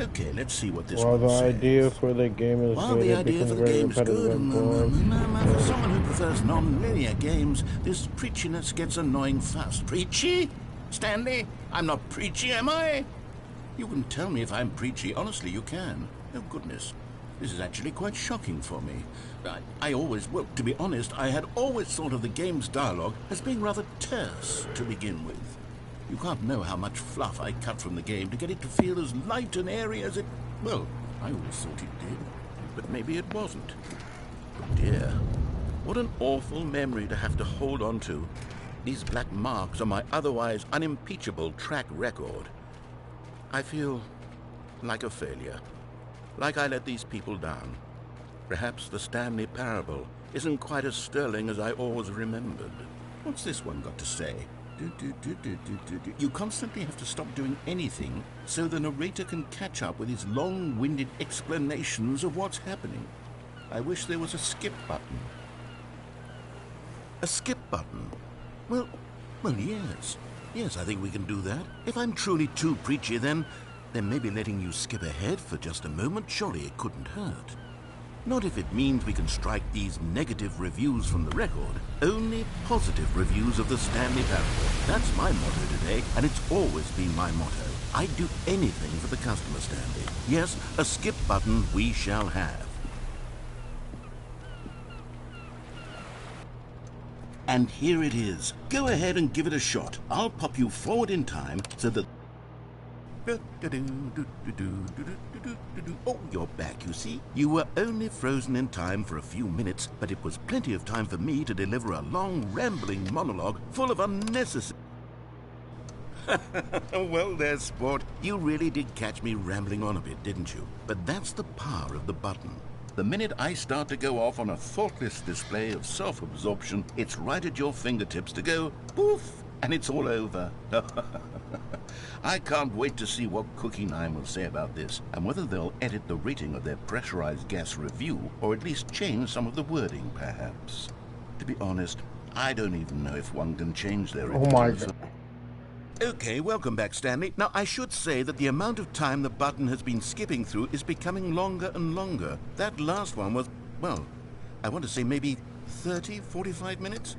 Okay, let's see what this While one the says. idea for the game is While good, the it idea becomes for the very game is repetitive good, and boring. for someone who prefers non-linear games, this preachiness gets annoying fast. Preachy? Stanley? I'm not preachy, am I? You can tell me if I'm preachy. Honestly, you can. Oh, goodness. This is actually quite shocking for me. Well, to be honest, I had always thought of the game's dialogue as being rather terse to begin with. You can't know how much fluff I cut from the game to get it to feel as light and airy as it... Well, I always thought it did, but maybe it wasn't. Oh dear, what an awful memory to have to hold on to. These black marks on my otherwise unimpeachable track record. I feel like a failure, like I let these people down. Perhaps the Stanley Parable isn't quite as sterling as I always remembered. What's this one got to say? You constantly have to stop doing anything so the narrator can catch up with his long-winded explanations of what's happening. I wish there was a skip button. A skip button? Well, yes. Yes, I think we can do that. If I'm truly too preachy, then maybe letting you skip ahead for just a moment, surely it couldn't hurt. Not if it means we can strike these negative reviews from the record. Only positive reviews of the Stanley Parable. That's my motto today, and it's always been my motto. I'd do anything for the customer, Stanley. Yes, a skip button we shall have. And here it is. Go ahead and give it a shot. I'll pop you forward in time so that... Oh, you're back, you see. You were only frozen in time for a few minutes, but it was plenty of time for me to deliver a long, rambling monologue full of unnecessary... Well, there's sport. You really did catch me rambling on a bit, didn't you? But that's the power of the button. The minute I start to go off on a thoughtless display of self-absorption, it's right at your fingertips to go poof, and it's all over. I can't wait to see what Cookie 9 will say about this, and whether they'll edit the rating of their pressurized gas review, or at least change some of the wording, perhaps. To be honest, I don't even know if one can change their reviews. Oh my God. Okay, welcome back, Stanley. Now, I should say that the amount of time the button has been skipping through is becoming longer and longer. That last one was, well, I want to say maybe 30, 45 minutes?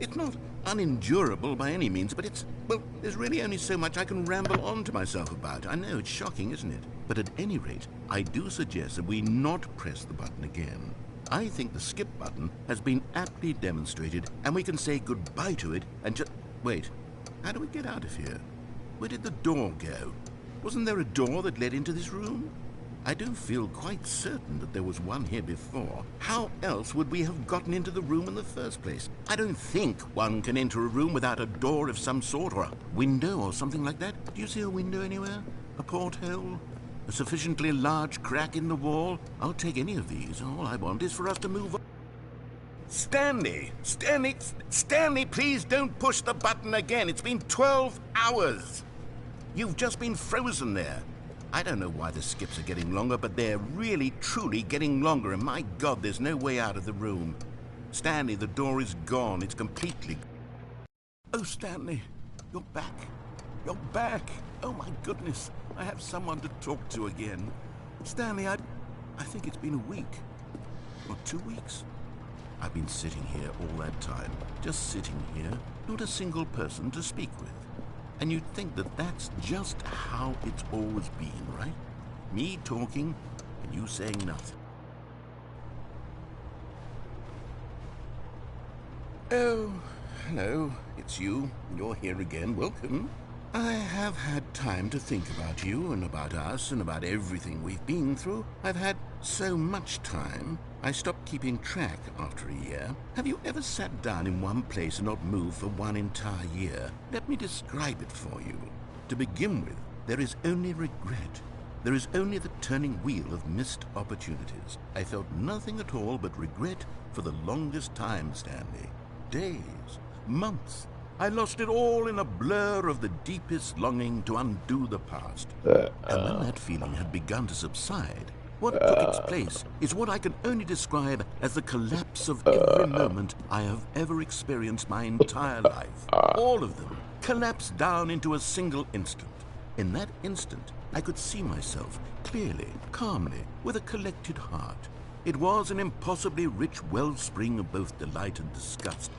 It's not unendurable by any means, but well, there's really only so much I can ramble on to myself about. I know, it's shocking, isn't it? But at any rate, I do suggest that we not press the button again. I think the skip button has been aptly demonstrated, and we can say goodbye to it and just... Wait, how do we get out of here? Where did the door go? Wasn't there a door that led into this room? I do feel quite certain that there was one here before. How else would we have gotten into the room in the first place? I don't think one can enter a room without a door of some sort, or a window or something like that. Do you see a window anywhere? A porthole? A sufficiently large crack in the wall? I'll take any of these. All I want is for us to move on. Stanley! Stanley, please don't push the button again. It's been 12 hours. You've just been frozen there. I don't know why the skips are getting longer, but they're really, truly getting longer, and my God, there's no way out of the room. Stanley, the door is gone. It's completely... Oh, Stanley, you're back. You're back. Oh, my goodness. I have someone to talk to again. Stanley, I think it's been a week. Or 2 weeks. I've been sitting here all that time. Just sitting here. Not a single person to speak with. And you'd think that that's just how it's always been, right? Me talking and you saying nothing. Oh, hello. It's you. You're here again. Welcome. I have had time to think about you and about us and about everything we've been through. I've had so much time, I stopped keeping track after a year. Have you ever sat down in one place and not moved for one entire year? Let me describe it for you. To begin with, there is only regret. There is only the turning wheel of missed opportunities. I felt nothing at all but regret for the longest time, Stanley. Days, months. I lost it all in a blur of the deepest longing to undo the past. And when that feeling had begun to subside, what took its place is what I can only describe as the collapse of every moment I have ever experienced my entire life. All of them collapsed down into a single instant. In that instant, I could see myself clearly, calmly, with a collected heart. It was an impossibly rich wellspring of both delight and disgust.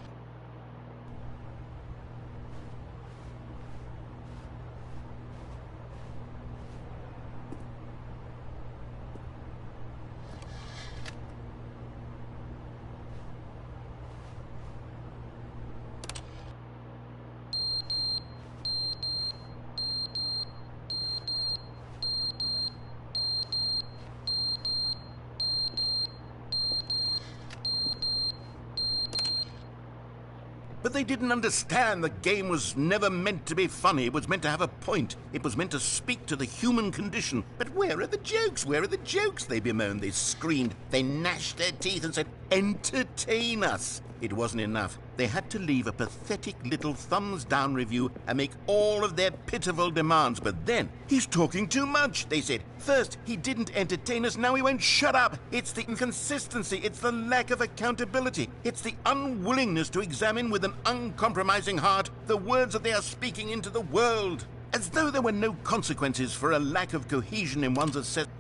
But they didn't understand the game was never meant to be funny. It was meant to have a point. It was meant to speak to the human condition. But where are the jokes? Where are the jokes? They bemoaned, they screamed, they gnashed their teeth and said, entertain us. It wasn't enough. They had to leave a pathetic little thumbs-down review and make all of their pitiful demands. But then, he's talking too much, they said. First, he didn't entertain us, now he won't shut up. It's the inconsistency, it's the lack of accountability. It's the unwillingness to examine with an uncompromising heart the words that they are speaking into the world. As though there were no consequences for a lack of cohesion in one's assessment.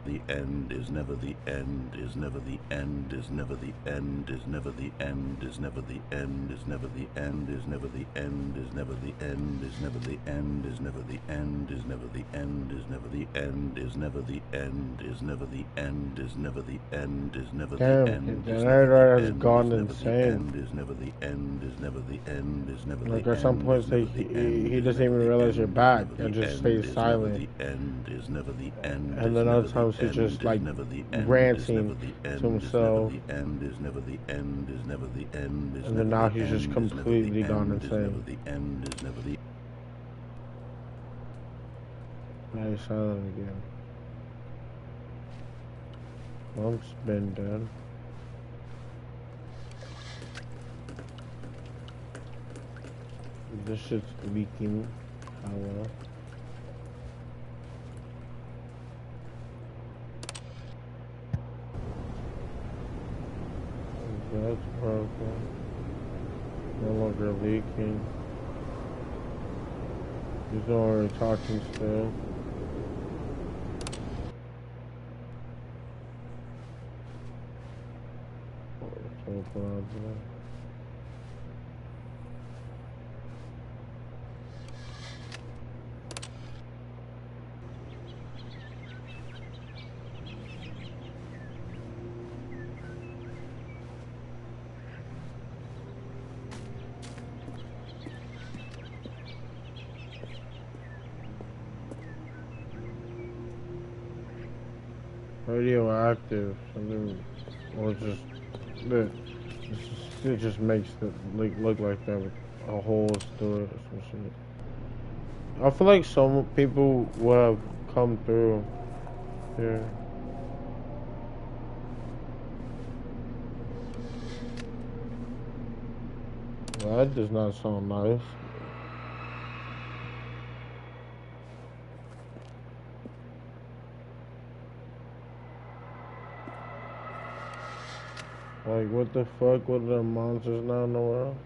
The end is never the end, is never the end, is never the end, is never the end, is never the end, is never the end, is never the end, is never the end, is never the end, is never the end, is never the end, is never the end, is never the end, is never the end, is never the end, is never the end. The narrator has gone insane. Is never the end, is never the end, is never the end. Like at some points, he doesn't even realize you're back and just stays silent. The end is never the end. And then other times he's just like ranting to himself. And then now he's just completely gone insane. Now he's silent again. Monk's been dead. This shit's leaking. Oh well. That's broken. No longer leaking. He's no longer talking still. Radioactive. I mean, or just it just makes it look like there were holes through it or some shit. I feel like some people would have come through here. Well, that does not sound nice. Like, what the fuck? What are the monsters now in the world?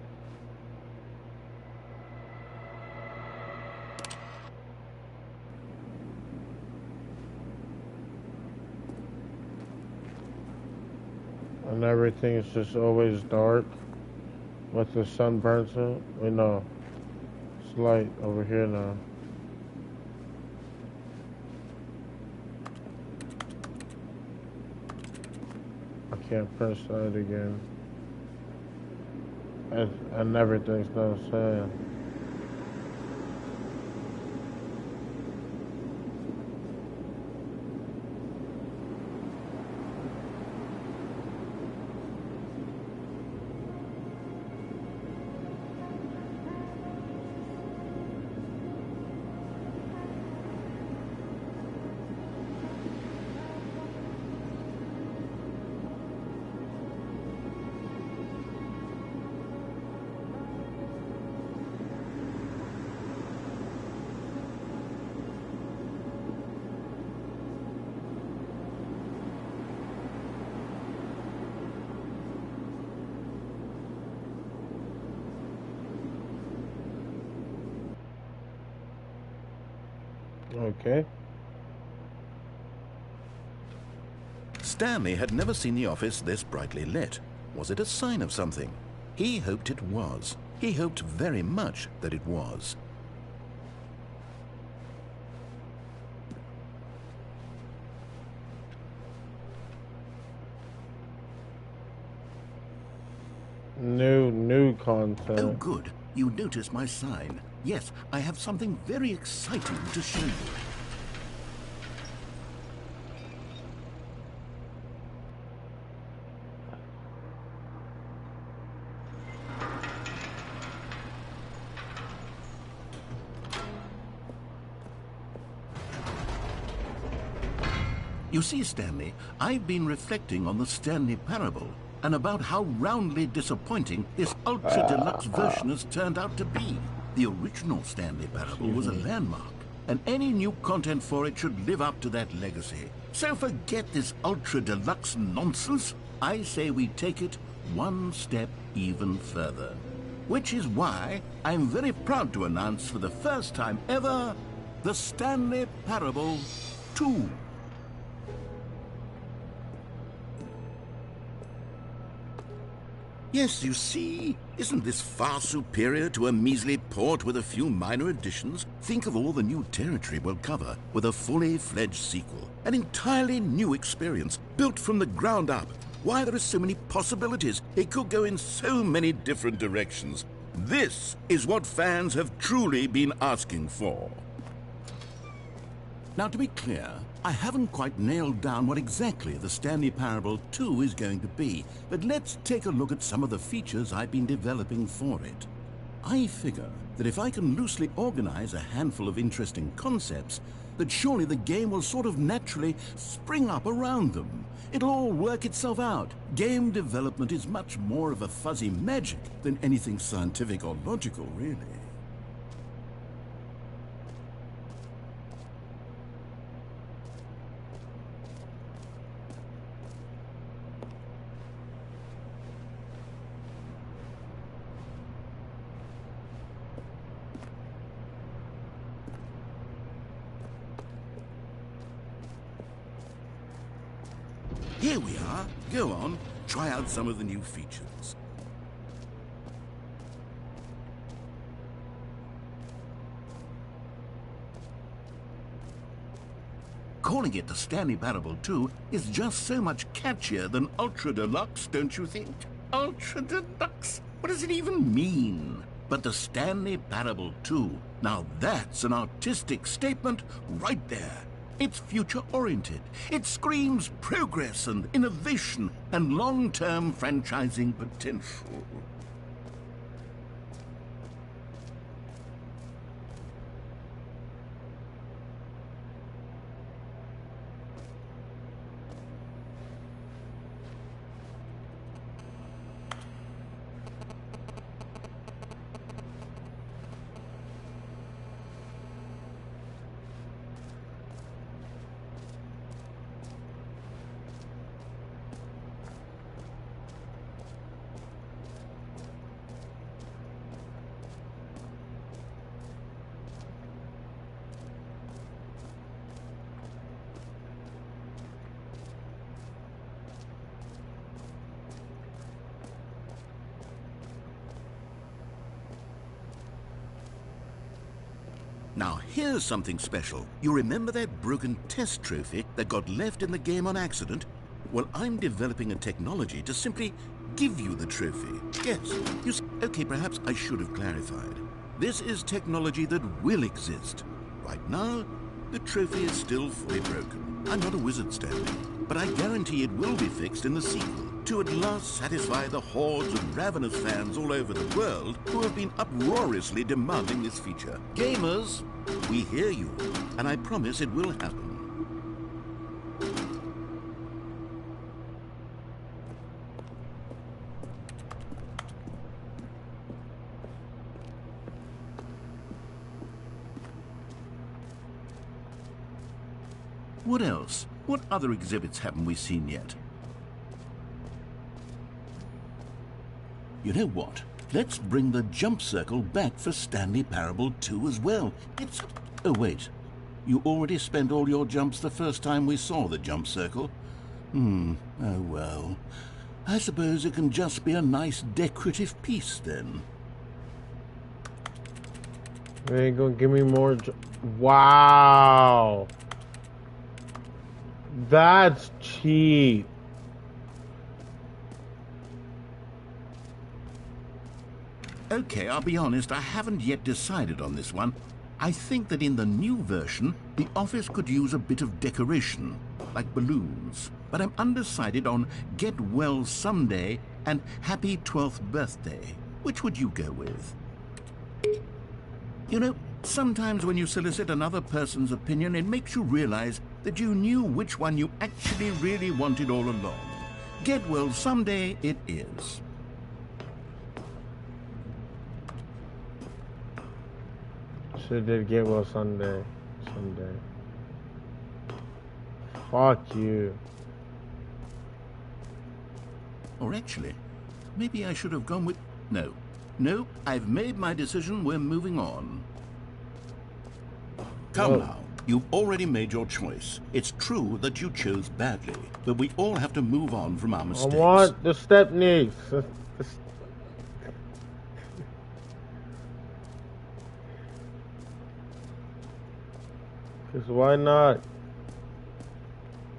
And everything's just always dark. But the sun burns it. Wait, no. It's light over here now. I can't press that again. And everything's no saying. Okay. Stanley had never seen the office this brightly lit. Was it a sign of something? He hoped it was. He hoped very much that it was. New content. Oh, good. You noticed my sign. Yes, I have something very exciting to show you. You see, Stanley, I've been reflecting on the Stanley Parable and about how roundly disappointing this ultra-deluxe version has turned out to be. The original Stanley Parable was a landmark, and any new content for it should live up to that legacy. So forget this ultra-deluxe nonsense. I say we take it one step even further. Which is why I'm very proud to announce for the first time ever, the Stanley Parable 2. Yes, you see, isn't this far superior to a measly port with a few minor additions? Think of all the new territory we'll cover with a fully fledged sequel. An entirely new experience, built from the ground up. Why, there are so many possibilities. It could go in so many different directions. This is what fans have truly been asking for. Now, to be clear, I haven't quite nailed down what exactly the Stanley Parable 2 is going to be, but let's take a look at some of the features I've been developing for it. I figure that if I can loosely organize a handful of interesting concepts, that surely the game will sort of naturally spring up around them. It'll all work itself out. Game development is much more of a fuzzy magic than anything scientific or logical, really. here we are. Go on, try out some of the new features. Calling it the Stanley Parable 2 is just so much catchier than Ultra Deluxe, don't you think? Ultra Deluxe? What does it even mean? But the Stanley Parable 2, now that's an artistic statement right there. It's future-oriented. It screams progress and innovation and long-term franchising potential. Now, here's something special. You remember that broken test trophy that got left in the game on accident? Well, I'm developing a technology to simply give you the trophy. Yes, you see, okay, perhaps I should have clarified. This is technology that will exist. Right now, the trophy is still fully broken. I'm not a wizard, Stanley, but I guarantee it will be fixed in the sequel to at last satisfy the hordes of ravenous fans all over the world who have been uproariously demanding this feature. Gamers, we hear you, and I promise it will happen. What else? What other exhibits haven't we seen yet? You know what? Let's bring the jump circle back for Stanley Parable 2 as well. It's... Oh, wait. You already spent all your jumps the first time we saw the jump circle? Oh, well. I suppose it can just be a nice decorative piece, then. They ain't gonna give me more... Wow! That's cheap. Okay, I'll be honest, I haven't yet decided on this one. I think that in the new version, the office could use a bit of decoration, like balloons. But I'm undecided on Get Well Someday and Happy 12th Birthday. Which would you go with? You know, sometimes when you solicit another person's opinion, it makes you realize that you knew which one you actually really wanted all along. Get Well Someday it is. Should did get well someday. Fuck you. Or actually, maybe I should have gone with... No. No, I've made my decision. We're moving on. Come now. You've already made your choice. It's true that you chose badly, but we all have to move on from our mistakes. I want the Stepneys. Because why not?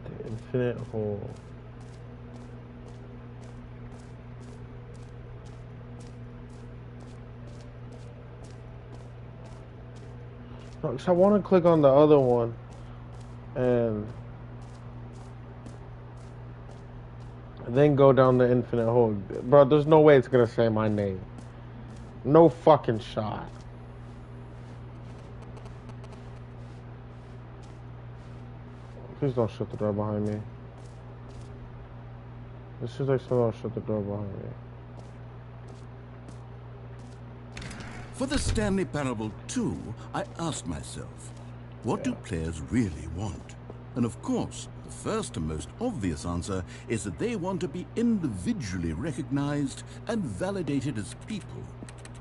The infinite hole. No, 'cause I want to click on the other one and then go down the infinite hole. Bro, there's no way it's going to say my name. No fucking shot. Please don't shut the door behind me. This is like someone shut the door behind me. For the Stanley Parable 2, I asked myself, what do players really want? And of course, the first and most obvious answer is that they want to be individually recognized and validated as people.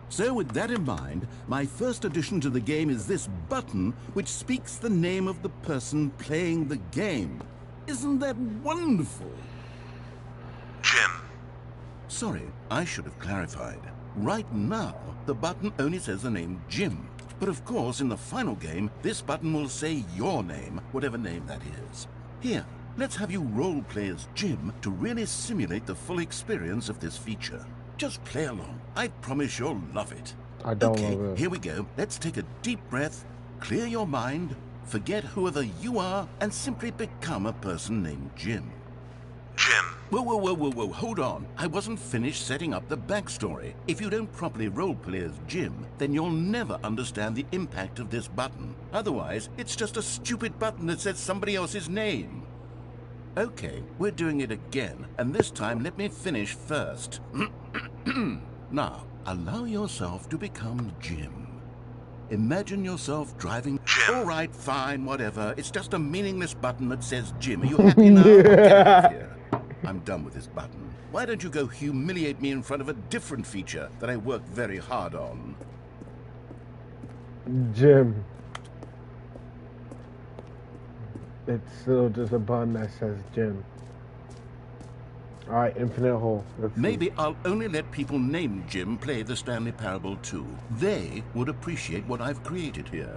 So with that in mind, my first addition to the game is this button which speaks the name of the person playing the game. Isn't that wonderful? Sorry, I should have clarified. Right now, the button only says the name Jim. But of course, in the final game, this button will say your name, whatever name that is. Here, let's have you role-play as Jim to really simulate the full experience of this feature. Just play along. I promise you'll love it. I don't Okay, love it. here we go. Let's take a deep breath, clear your mind, forget whoever you are, and simply become a person named Jim. Jim. Whoa, hold on. I wasn't finished setting up the backstory. If you don't properly roleplay as Jim, then you'll never understand the impact of this button. Otherwise, it's just a stupid button that says somebody else's name. Okay, we're doing it again, and this time let me finish first. Now, allow yourself to become Jim. Imagine yourself driving... Jim. All right, fine, whatever. It's just a meaningless button that says Jim. Are you happy now? Get out of here. I'm done with this button. Why don't you go humiliate me in front of a different feature that I worked very hard on? Jim. It's still just a button that says Jim. Alright, infinite hole. Maybe I'll only let people named Jim play the Stanley Parable too. They would appreciate what I've created here.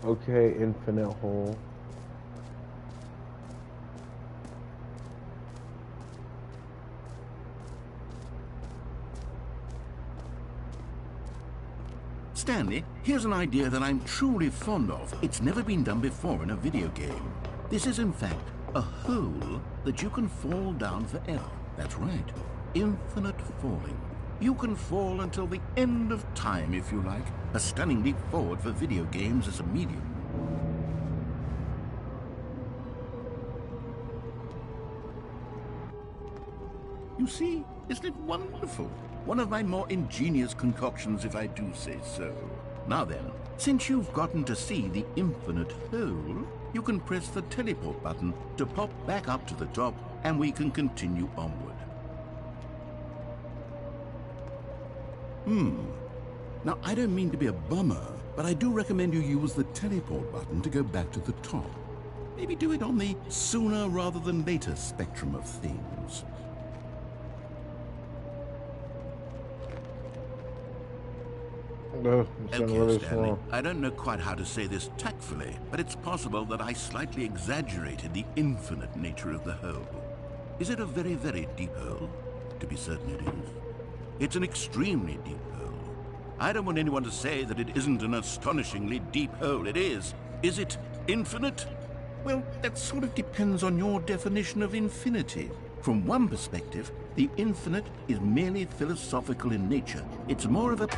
Okay, infinite hole. Stanley, here's an idea that I'm truly fond of. It's never been done before in a video game. This is in fact a hole that you can fall down forever. That's right, infinite falling. You can fall until the end of time if you like. A stunning leap forward for video games as a medium. You see, isn't it wonderful? One of my more ingenious concoctions, if I do say so. Now then, since you've gotten to see the infinite hole, you can press the teleport button to pop back up to the top, and we can continue onward. Now, I don't mean to be a bummer, but I do recommend you use the teleport button to go back to the top. Maybe do it on the sooner rather than later spectrum of things. It's Okay, really Stanley, small. I don't know quite how to say this tactfully, but it's possible that I slightly exaggerated the infinite nature of the hole. Is it a very, very deep hole? To be certain it is. It's an extremely deep hole. I don't want anyone to say that it isn't an astonishingly deep hole. It is. Is it infinite? Well, that sort of depends on your definition of infinity. From one perspective, the infinite is merely philosophical in nature. It's more of a...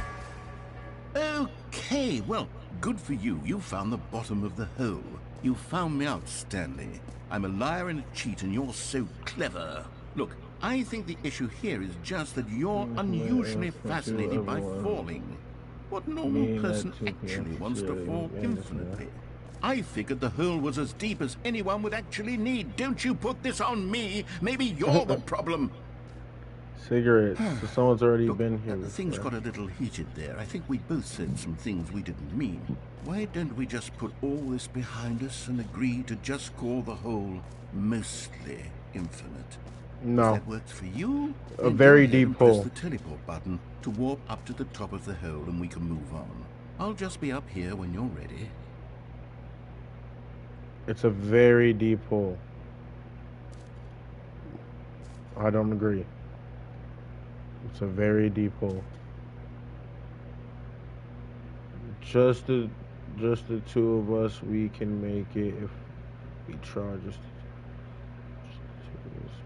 Okay, well, good for you. You found the bottom of the hole. You found me out, Stanley. I'm a liar and a cheat, and you're so clever. Look, I think the issue here is just that you're unusually fascinated by falling. What normal person actually wants to fall infinitely? I figured the hole was as deep as anyone would actually need. Don't you put this on me. Maybe you're the problem. Cigarettes. So someone's already Look, been here. things got a little heated there. I think we both said some things we didn't mean. Why don't we just put all this behind us and agree to just call the hole mostly infinite? No. If that works for you, A then very go ahead and deep press hole. the teleport button to warp up to the top of the hole and we can move on. I'll just be up here when you're ready. It's a very deep hole. I don't agree. It's a very deep hole. Just the two of us, we can make it if we try. Just the two of us.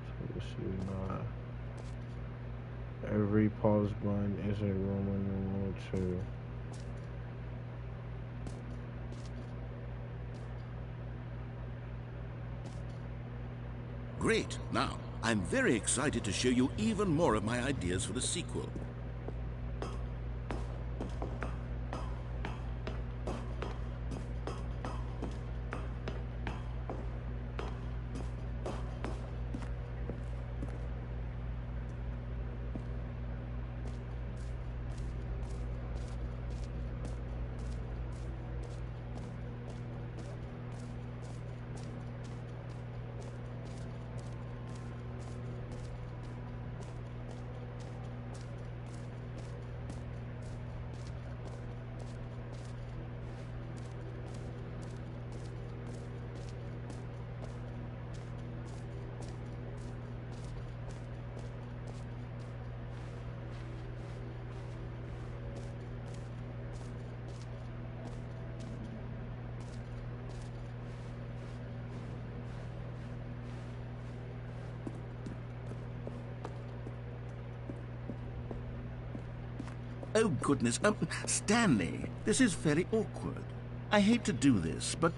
So this is not. Every pause button is a Roman numeral 2. Great. Now, I'm very excited to show you even more of my ideas for the sequel. Oh, goodness. Stanley, this is very awkward. I hate to do this, but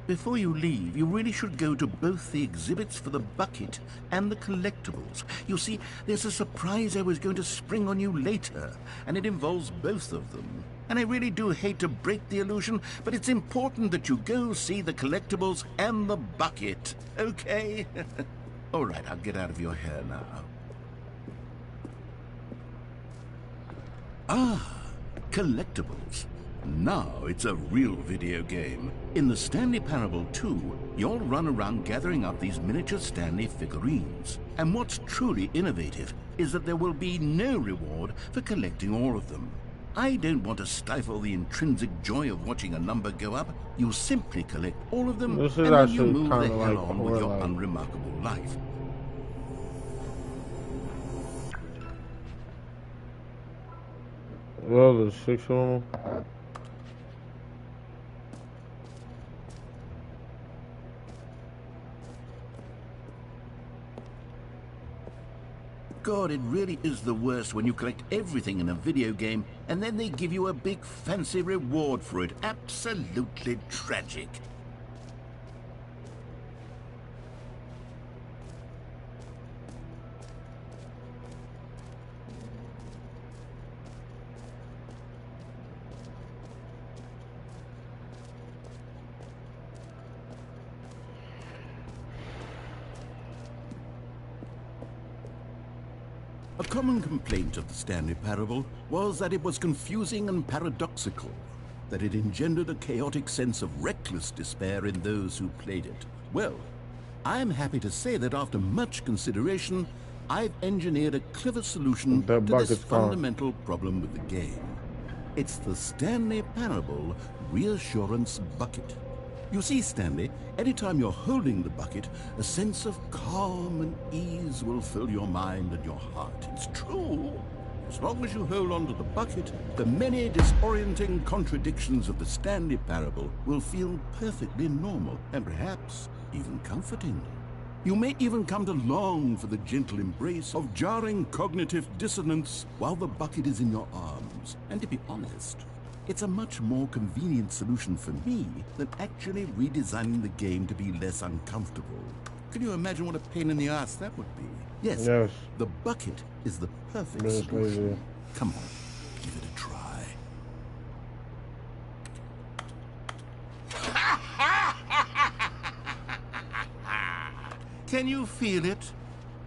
before you leave, you really should go to both the exhibits for the bucket and the collectibles. You see, there's a surprise I was going to spring on you later, and it involves both of them. And I really do hate to break the illusion, but it's important that you go see the collectibles and the bucket, okay? All right, I'll get out of your hair now. Ah, collectibles. Now it's a real video game. In the Stanley Parable 2, you'll run around gathering up these miniature Stanley figurines. And what's truly innovative is that there will be no reward for collecting all of them. I don't want to stifle the intrinsic joy of watching a number go up. You simply collect all of them, This is and then you actually move the kind of hell like on with your Twilight. unremarkable life. Well, there's 6 of them. God, it really is the worst when you collect everything in a video game and then they give you a big fancy reward for it. Absolutely tragic. A common complaint of the Stanley Parable was that it was confusing and paradoxical, that it engendered a chaotic sense of reckless despair in those who played it. Well, I'm happy to say that after much consideration, I've engineered a clever solution The to this bucket's gone. fundamental problem with the game. It's the Stanley Parable Reassurance Bucket. You see, Stanley, anytime you're holding the bucket, a sense of calm and ease will fill your mind and your heart. It's true. As long as you hold on to the bucket, the many disorienting contradictions of the Stanley Parable will feel perfectly normal and perhaps even comforting. You may even come to long for the gentle embrace of jarring cognitive dissonance while the bucket is in your arms. And to be honest, it's a much more convenient solution for me than actually redesigning the game to be less uncomfortable. Can you imagine what a pain in the ass that would be? Yes, Yes. the bucket is the perfect Yes, solution. lazy. Come on, give it a try. Can you feel it?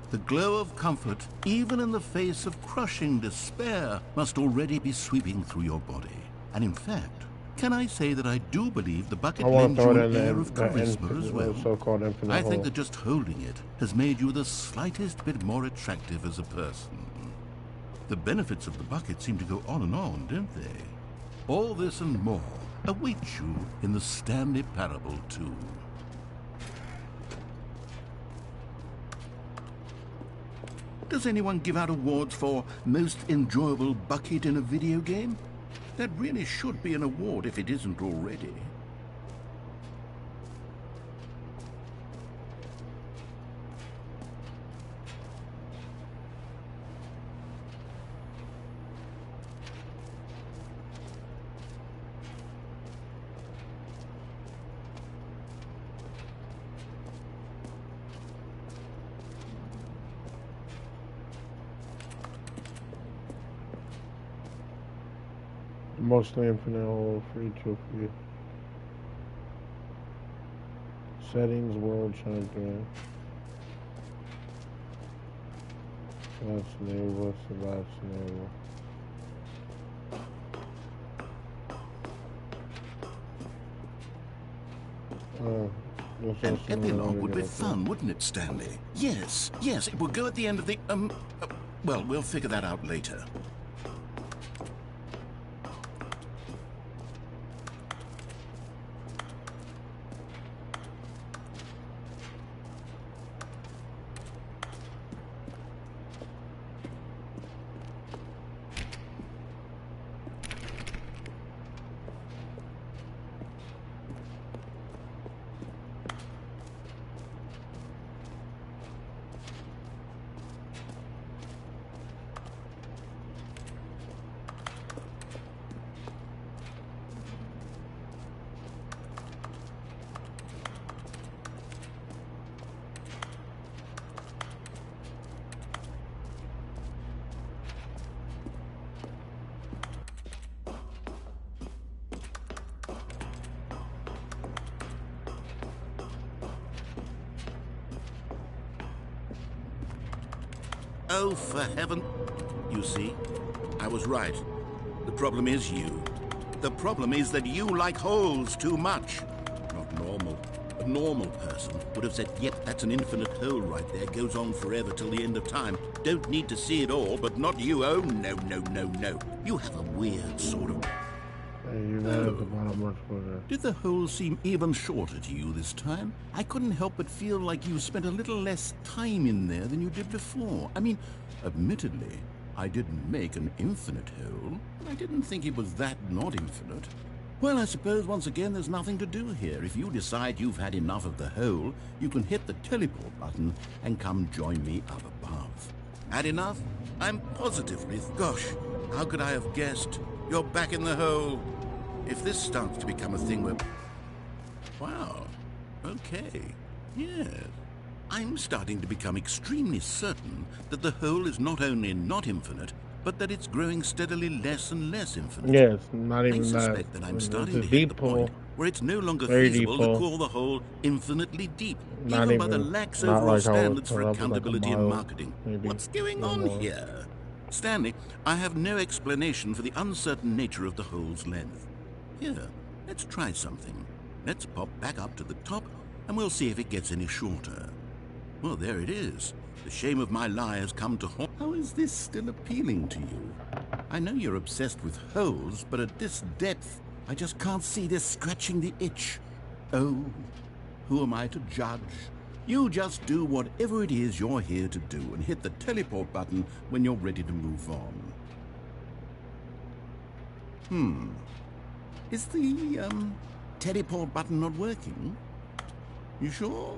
The glow of comfort, even in the face of crushing despair, must already be sweeping through your body. And in fact, can I say that I do believe the bucket I want lends to you throw it an in air of charisma as well? so-called infinite I think hole. that just holding it has made you the slightest bit more attractive as a person. The benefits of the bucket seem to go on and on, don't they? All this and more await you in the Stanley Parable 2. Does anyone give out awards for most enjoyable bucket in a video game? That really should be an award if it isn't already. Mostly infinite hole for each of you. Settings, world champion. That's new. What's the last new? An epilogue would be fun, wouldn't it, Stanley? Yes, yes, it would go at the end of the, well, we'll figure that out later. Oh, for heaven... You see, I was right. The problem is you. The problem is that you like holes too much. Not normal. A normal person would have said, yep, that's an infinite hole right there. Goes on forever till the end of time. Don't need to see it all, but not you. Oh, no, no, no, no. You have a weird sort of... Did the hole seem even shorter to you this time? I couldn't help but feel like you spent a little less time in there than you did before. I mean, admittedly, I didn't make an infinite hole, but I didn't think it was that not infinite. Well, I suppose once again there's nothing to do here. If you decide you've had enough of the hole, you can hit the teleport button and come join me up above. Had enough? I'm positively... Gosh, how could I have guessed? You're back in the hole. If this starts to become a thing where... Wow. Okay. Yes. I'm starting to become extremely certain that the hole is not only not infinite, but that it's growing steadily less and less infinite. Yes, not even that. I suspect that I'm starting to deep hit the pool. point where it's no longer Very feasible deep to pool. call the hole infinitely deep, Not even by the even- lax not overall like how standards it for was like a accountability and mile, marketing. maybe What's going no on more. here? Stanley, I have no explanation for the uncertain nature of the hole's length. Here, let's try something. Let's pop back up to the top, and we'll see if it gets any shorter. Well, there it is. The shame of my lie has come to haunt. How is this still appealing to you? I know you're obsessed with holes, but at this depth, I just can't see this scratching the itch. Oh, who am I to judge? You just do whatever it is you're here to do and hit the teleport button when you're ready to move on. Is the, teleport button not working? You sure?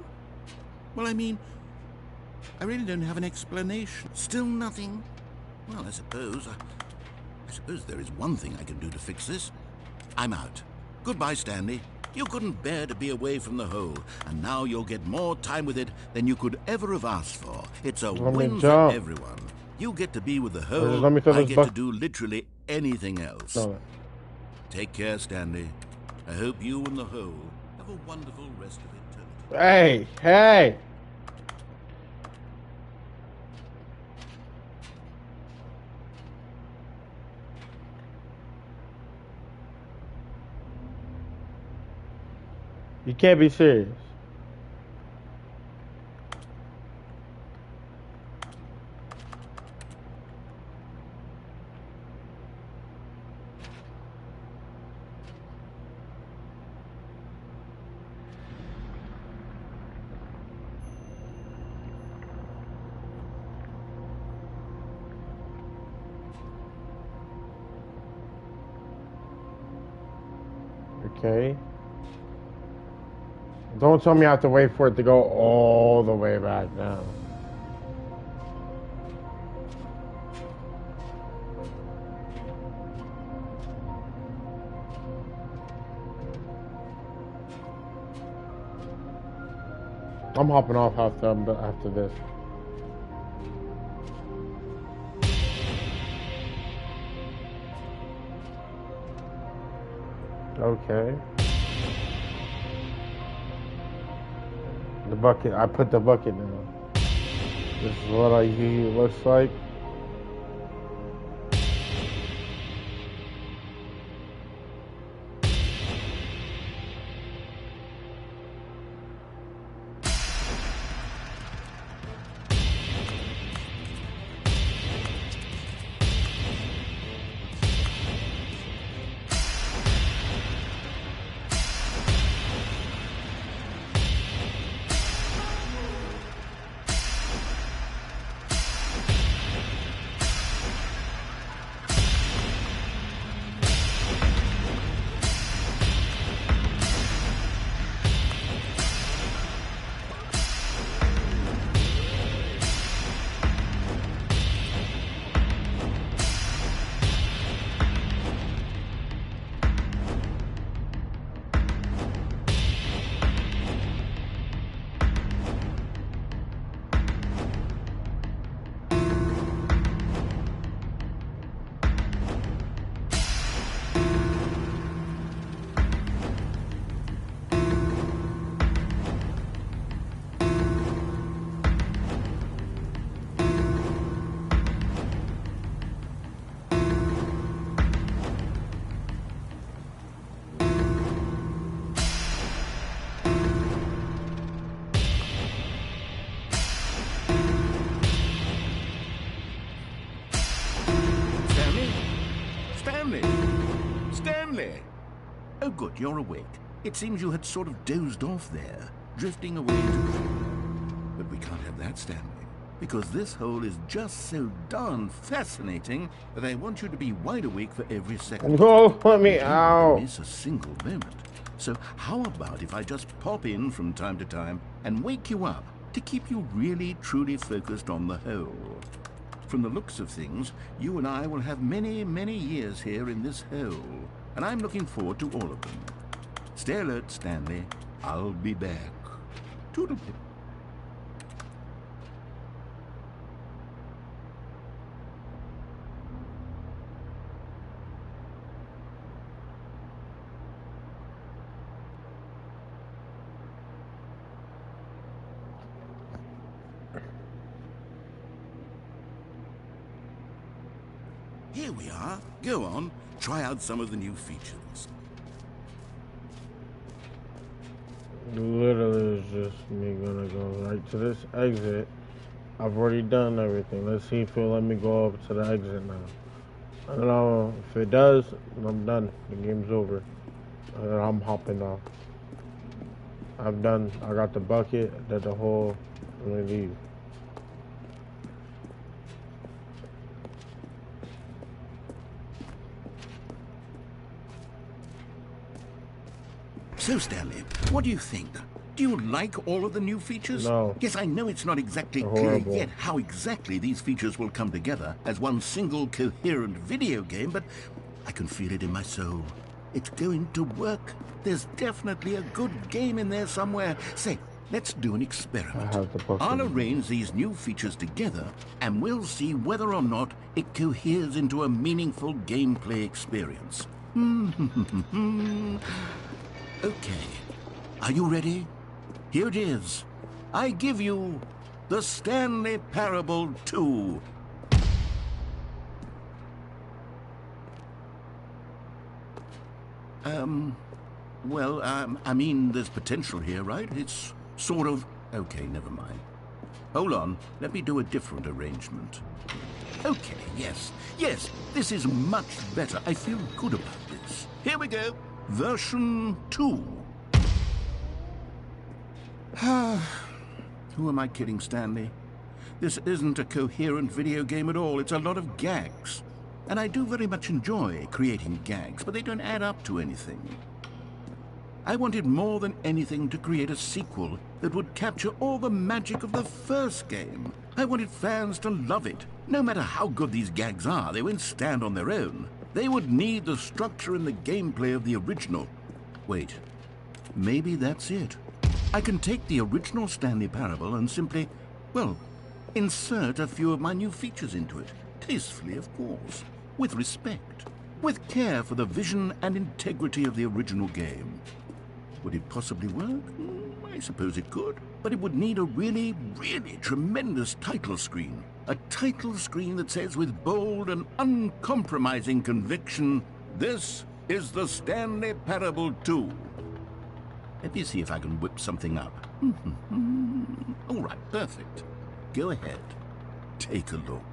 Well, I mean, I really don't have an explanation. Still nothing? Well, I suppose there is one thing I can do to fix this. I'm out. Goodbye, Stanley. You couldn't bear to be away from the hole, and now you'll get more time with it than you could ever have asked for. It's a Let me win for jump. everyone. You get to be with the Just hole, let me fill I this get buck- to do literally anything else. No. Take care, Stanley. I hope you and the hole have a wonderful rest of eternity. Hey, hey! You can't be serious. Okay. Don't tell me I have to wait for it to go all the way back down. I'm hopping off after this. Okay. The bucket, I put the bucket down. This is what I usually looks like. Stanley! Oh, good, you're awake. It seems you had sort of dozed off there, drifting away to... But we can't have that, Stanley, because this hole is just so darn fascinating that I want you to be wide awake for every second. No, let me You don't out. miss a single moment. So how about if I just pop in from time to time and wake you up to keep you really, truly focused on the hole? From the looks of things, you and I will have many, many years here in this hole, and I'm looking forward to all of them. Stay alert, Stanley. I'll be back. Toodle-pip. Here we are. Go on. Try out some of the new features. Literally, it's just me gonna go right to this exit. I've already done everything. Let's see if it'll let me go up to the exit now. I don't know. If it does, I'm done. The game's over. And I'm hopping off. I'm done. I got the bucket. I did the whole. Let me leave. So, Stanley, what do you think? Do you like all of the new features? No. Yes, I know it's not exactly They're clear horrible. yet how exactly these features will come together as one single coherent video game, but I can feel it in my soul. It's going to work. There's definitely a good game in there somewhere. Say, let's do an I experiment. have the bucket. I'll arrange these new features together, and we'll see whether or not it coheres into a meaningful gameplay experience. Okay, are you ready? Here it is. I give you the Stanley Parable 2. I mean, there's potential here, right? It's sort of... Okay, never mind. Hold on, let me do a different arrangement. Okay, yes, this is much better. I feel good about this. Here we go. Version 2. Who am I kidding, Stanley? This isn't a coherent video game at all. It's a lot of gags. And I do very much enjoy creating gags, but they don't add up to anything. I wanted more than anything to create a sequel that would capture all the magic of the first game. I wanted fans to love it. No matter how good these gags are, they won't stand on their own. They would need the structure and the gameplay of the original. Wait, maybe that's it. I can take the original Stanley Parable and simply, well, insert a few of my new features into it. Tastefully, of course. With respect. With care for the vision and integrity of the original game. Would it possibly work? I suppose it could. But it would need a really, really tremendous title screen. A title screen that says with bold and uncompromising conviction, "This is the Stanley Parable 2. Let me see if I can whip something up. All right, perfect. Go ahead. Take a look.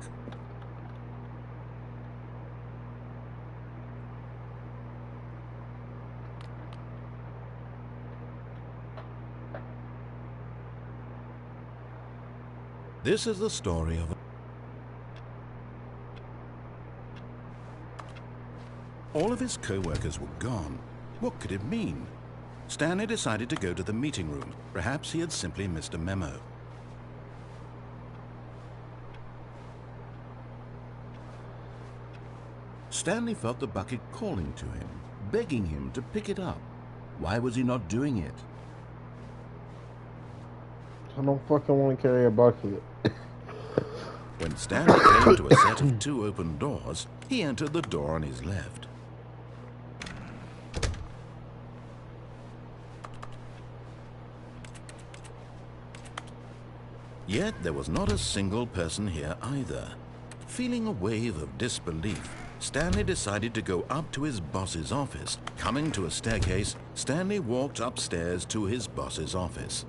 This is the story of... All of his co-workers were gone. What could it mean? Stanley decided to go to the meeting room. Perhaps he had simply missed a memo. Stanley felt the bucket calling to him, begging him to pick it up. Why was he not doing it? I don't fucking want to carry a bucket. When Stanley came to a set of 2 open doors, he entered the door on his left. Yet there was not a single person here either. Feeling a wave of disbelief, Stanley decided to go up to his boss's office. Coming to a staircase, Stanley walked upstairs to his boss's office.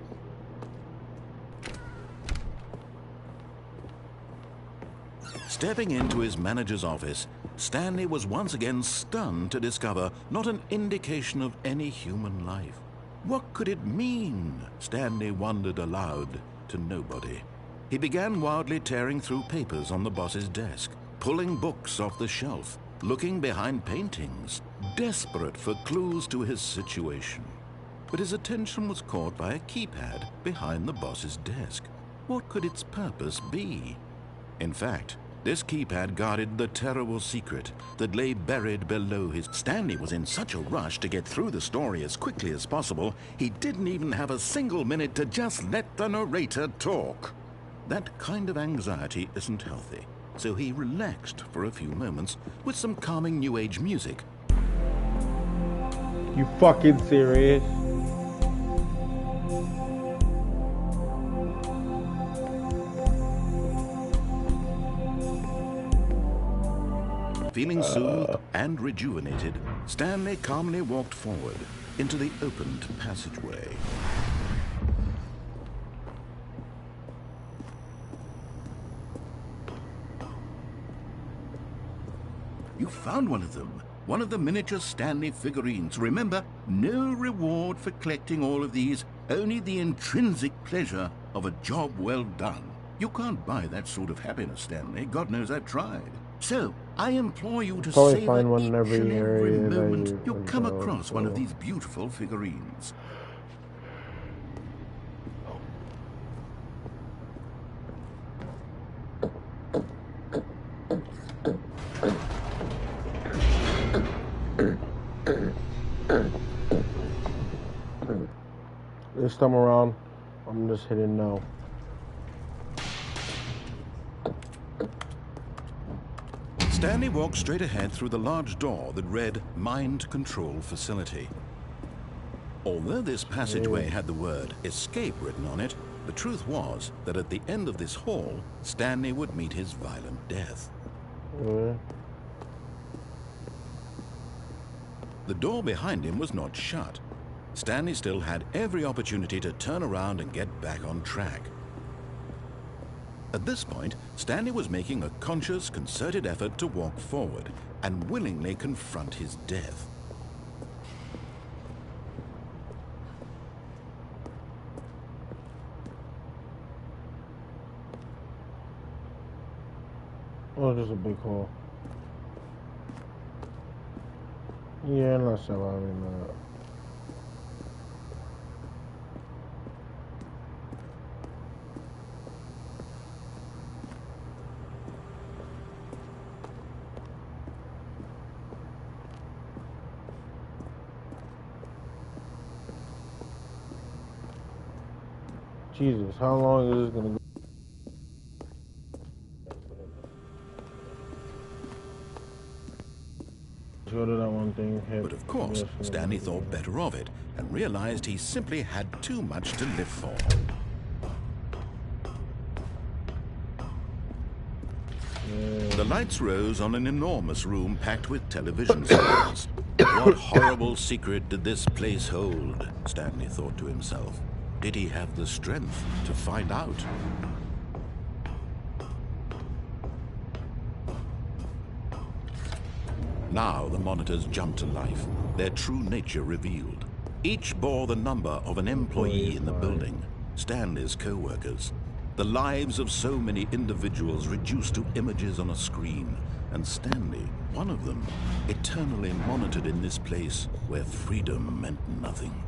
Stepping into his manager's office, Stanley was once again stunned to discover not an indication of any human life. What could it mean? Stanley wondered aloud to nobody. He began wildly tearing through papers on the boss's desk, pulling books off the shelf, looking behind paintings, desperate for clues to his situation. But his attention was caught by a keypad behind the boss's desk. What could its purpose be? In fact, this keypad guarded the terrible secret that lay buried below his... Stanley was in such a rush to get through the story as quickly as possible, he didn't even have a single minute to just let the narrator talk. That kind of anxiety isn't healthy, so he relaxed for a few moments with some calming New Age music. You fucking serious? Feeling soothed and rejuvenated, Stanley calmly walked forward into the opened passageway. You found one of them. One of the miniature Stanley figurines. Remember, no reward for collecting all of these, only the intrinsic pleasure of a job well done. You can't buy that sort of happiness, Stanley. God knows I've tried. So, I implore you to Probably savor find one each in and every every area that moment you you come go, across one of so. these beautiful figurines. This time around, I'm just hitting no. Stanley walked straight ahead through the large door that read Mind Control Facility. Although this passageway had the word escape written on it, the truth was that at the end of this hall, Stanley would meet his violent death. The door behind him was not shut. Stanley still had every opportunity to turn around and get back on track. At this point, Stanley was making a conscious, concerted effort to walk forward and willingly confront his death. Oh, there's a big hole. Yeah, I'm not surviving that. Jesus, how long is this gonna go? Go to that one thing. But of course, Stanley thought better of it and realized he simply had too much to live for. The lights rose on an enormous room packed with television screens. What horrible secret did this place hold? Stanley thought to himself. Did he have the strength to find out? Now the monitors jumped to life, their true nature revealed. Each bore the number of an employee in the building, Stanley's co-workers. The lives of so many individuals reduced to images on a screen, and Stanley, one of them, eternally monitored in this place where freedom meant nothing.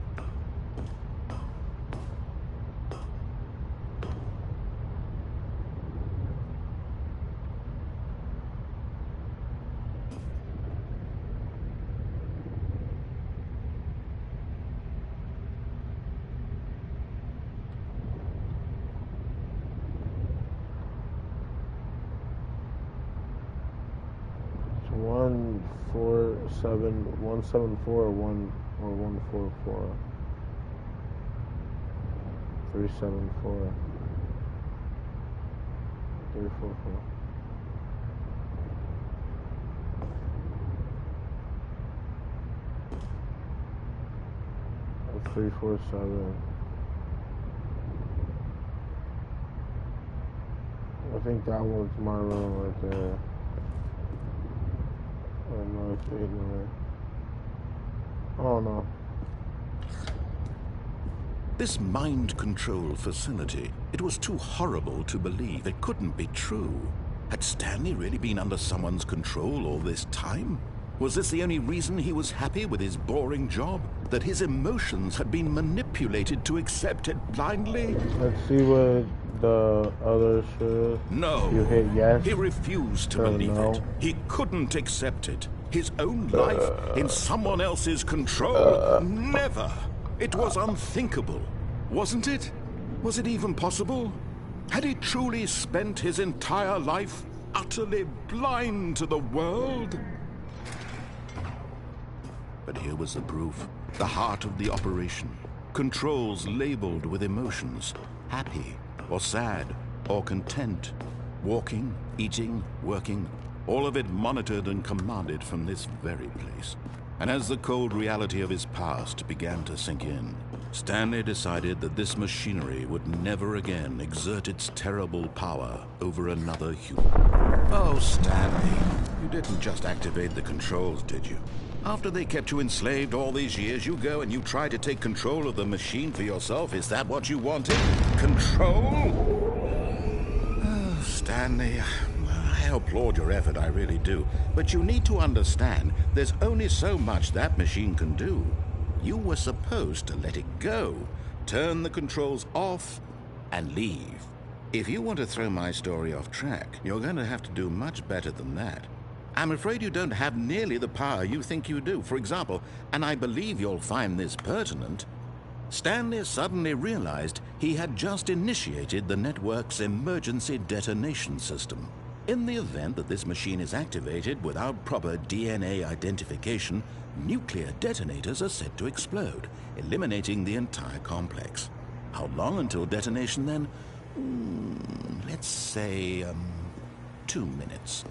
It's 174 or 144. 374. 344. 347. I think that one's my room right there. don't know if they know. Oh no. This mind control facility, it was too horrible to believe. It couldn't be true. Had Stanley really been under someone's control all this time? Was this the only reason he was happy with his boring job? That his emotions had been manipulated to accept it blindly? Let's see what the other should. No. You hit yes. He refused to Or believe no. it. He couldn't accept it. His own life in someone else's control. Never. It was unthinkable, wasn't it? Was it even possible? Had he truly spent his entire life utterly blind to the world? But here was the proof. The heart of the operation. Controls labeled with emotions. Happy, or sad, or content. Walking, eating, working. All of it monitored and commanded from this very place. And as the cold reality of his past began to sink in, Stanley decided that this machinery would never again exert its terrible power over another human. Oh, Stanley, you didn't just activate the controls, did you? After they kept you enslaved all these years, you go and you try to take control of the machine for yourself. Is that what you wanted? Control? Oh, Stanley, I applaud your effort, I really do. But you need to understand, there's only so much that machine can do. You were supposed to let it go, turn the controls off, and leave. If you want to throw my story off track, you're going to have to do much better than that. I'm afraid you don't have nearly the power you think you do. For example, and I believe you'll find this pertinent, Stanley suddenly realized he had just initiated the network's emergency detonation system. In the event that this machine is activated without proper DNA identification, nuclear detonators are set to explode, eliminating the entire complex. How long until detonation then? Let's say, 2 minutes.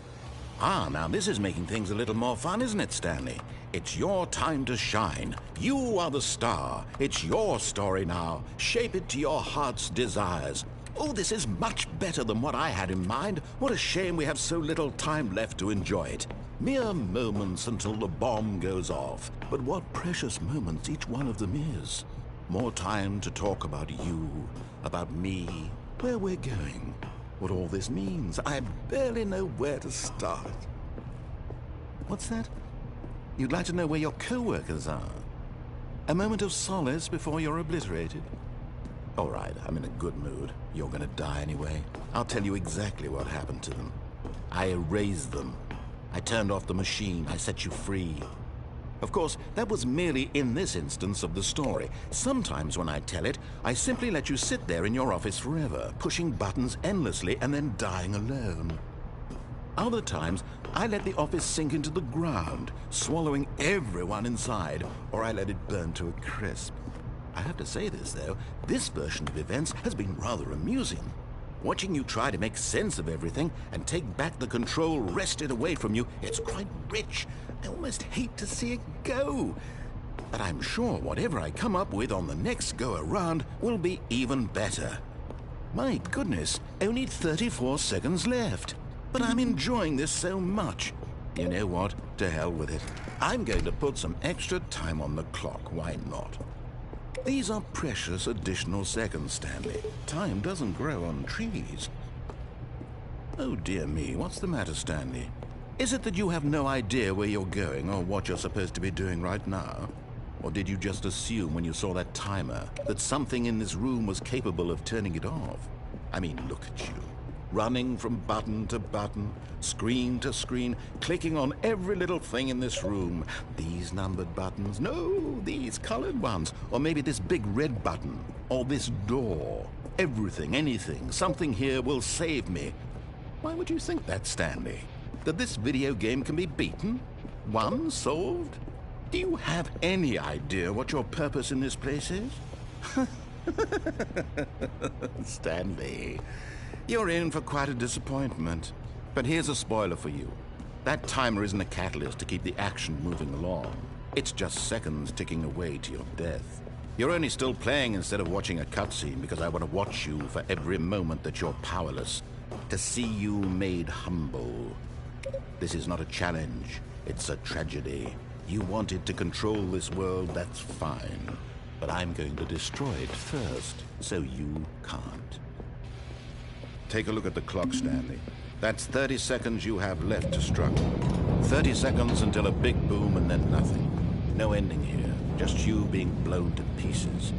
Ah, now this is making things a little more fun, isn't it, Stanley? It's your time to shine. You are the star. It's your story now. Shape it to your heart's desires. Oh, this is much better than what I had in mind. What a shame we have so little time left to enjoy it. Mere moments until the bomb goes off. But what precious moments each one of them is. More time to talk about you, about me, where we're going, what all this means. I barely know where to start. What's that? You'd like to know where your co-workers are? A moment of solace before you're obliterated? All right, I'm in a good mood. You're gonna die anyway. I'll tell you exactly what happened to them. I erased them. I turned off the machine. I set you free. Of course, that was merely in this instance of the story. Sometimes when I tell it, I simply let you sit there in your office forever, pushing buttons endlessly and then dying alone. Other times, I let the office sink into the ground, swallowing everyone inside, or I let it burn to a crisp. I have to say this, though, this version of events has been rather amusing. Watching you try to make sense of everything and take back the control wrested away from you, it's quite rich. I almost hate to see it go. But I'm sure whatever I come up with on the next go-around will be even better. My goodness, only 34 seconds left. But I'm enjoying this so much. You know what? To hell with it. I'm going to put some extra time on the clock. Why not? These are precious additional seconds, Stanley. Time doesn't grow on trees. Oh, dear me. What's the matter, Stanley? Is it that you have no idea where you're going or what you're supposed to be doing right now? Or did you just assume when you saw that timer that something in this room was capable of turning it off? I mean, look at you. Running from button to button, screen to screen, clicking on every little thing in this room. These numbered buttons, no, these colored ones. Or maybe this big red button, or this door. Everything, anything, something here will save me. Why would you think that, Stanley? That this video game can be beaten? Won? Solved? Do you have any idea what your purpose in this place is? Stanley, you're in for quite a disappointment. But here's a spoiler for you. That timer isn't a catalyst to keep the action moving along. It's just seconds ticking away to your death. You're only still playing instead of watching a cutscene because I want to watch you for every moment that you're powerless. To see you made humble. This is not a challenge. It's a tragedy. You wanted to control this world, that's fine. But I'm going to destroy it first, so you can't. Take a look at the clock, Stanley. That's 30 seconds you have left to struggle. 30 seconds until a big boom and then nothing. No ending here, just you being blown to pieces.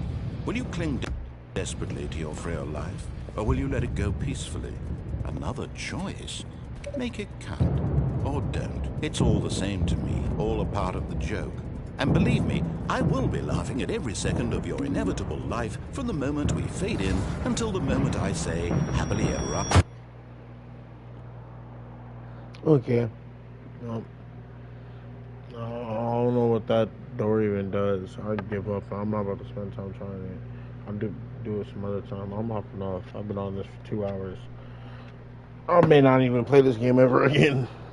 Will you cling desperately to your frail life, or will you let it go peacefully? Another choice. Make it count. Or don't. It's all the same to me, all a part of the joke. And believe me, I will be laughing at every second of your inevitable life from the moment we fade in until the moment I say, happily ever after. Okay. I don't know what that door even does. I give up. I'm not about to spend time trying it. I'll do it some other time. I'm hopping off. I've been on this for 2 hours. I may not even play this game ever again.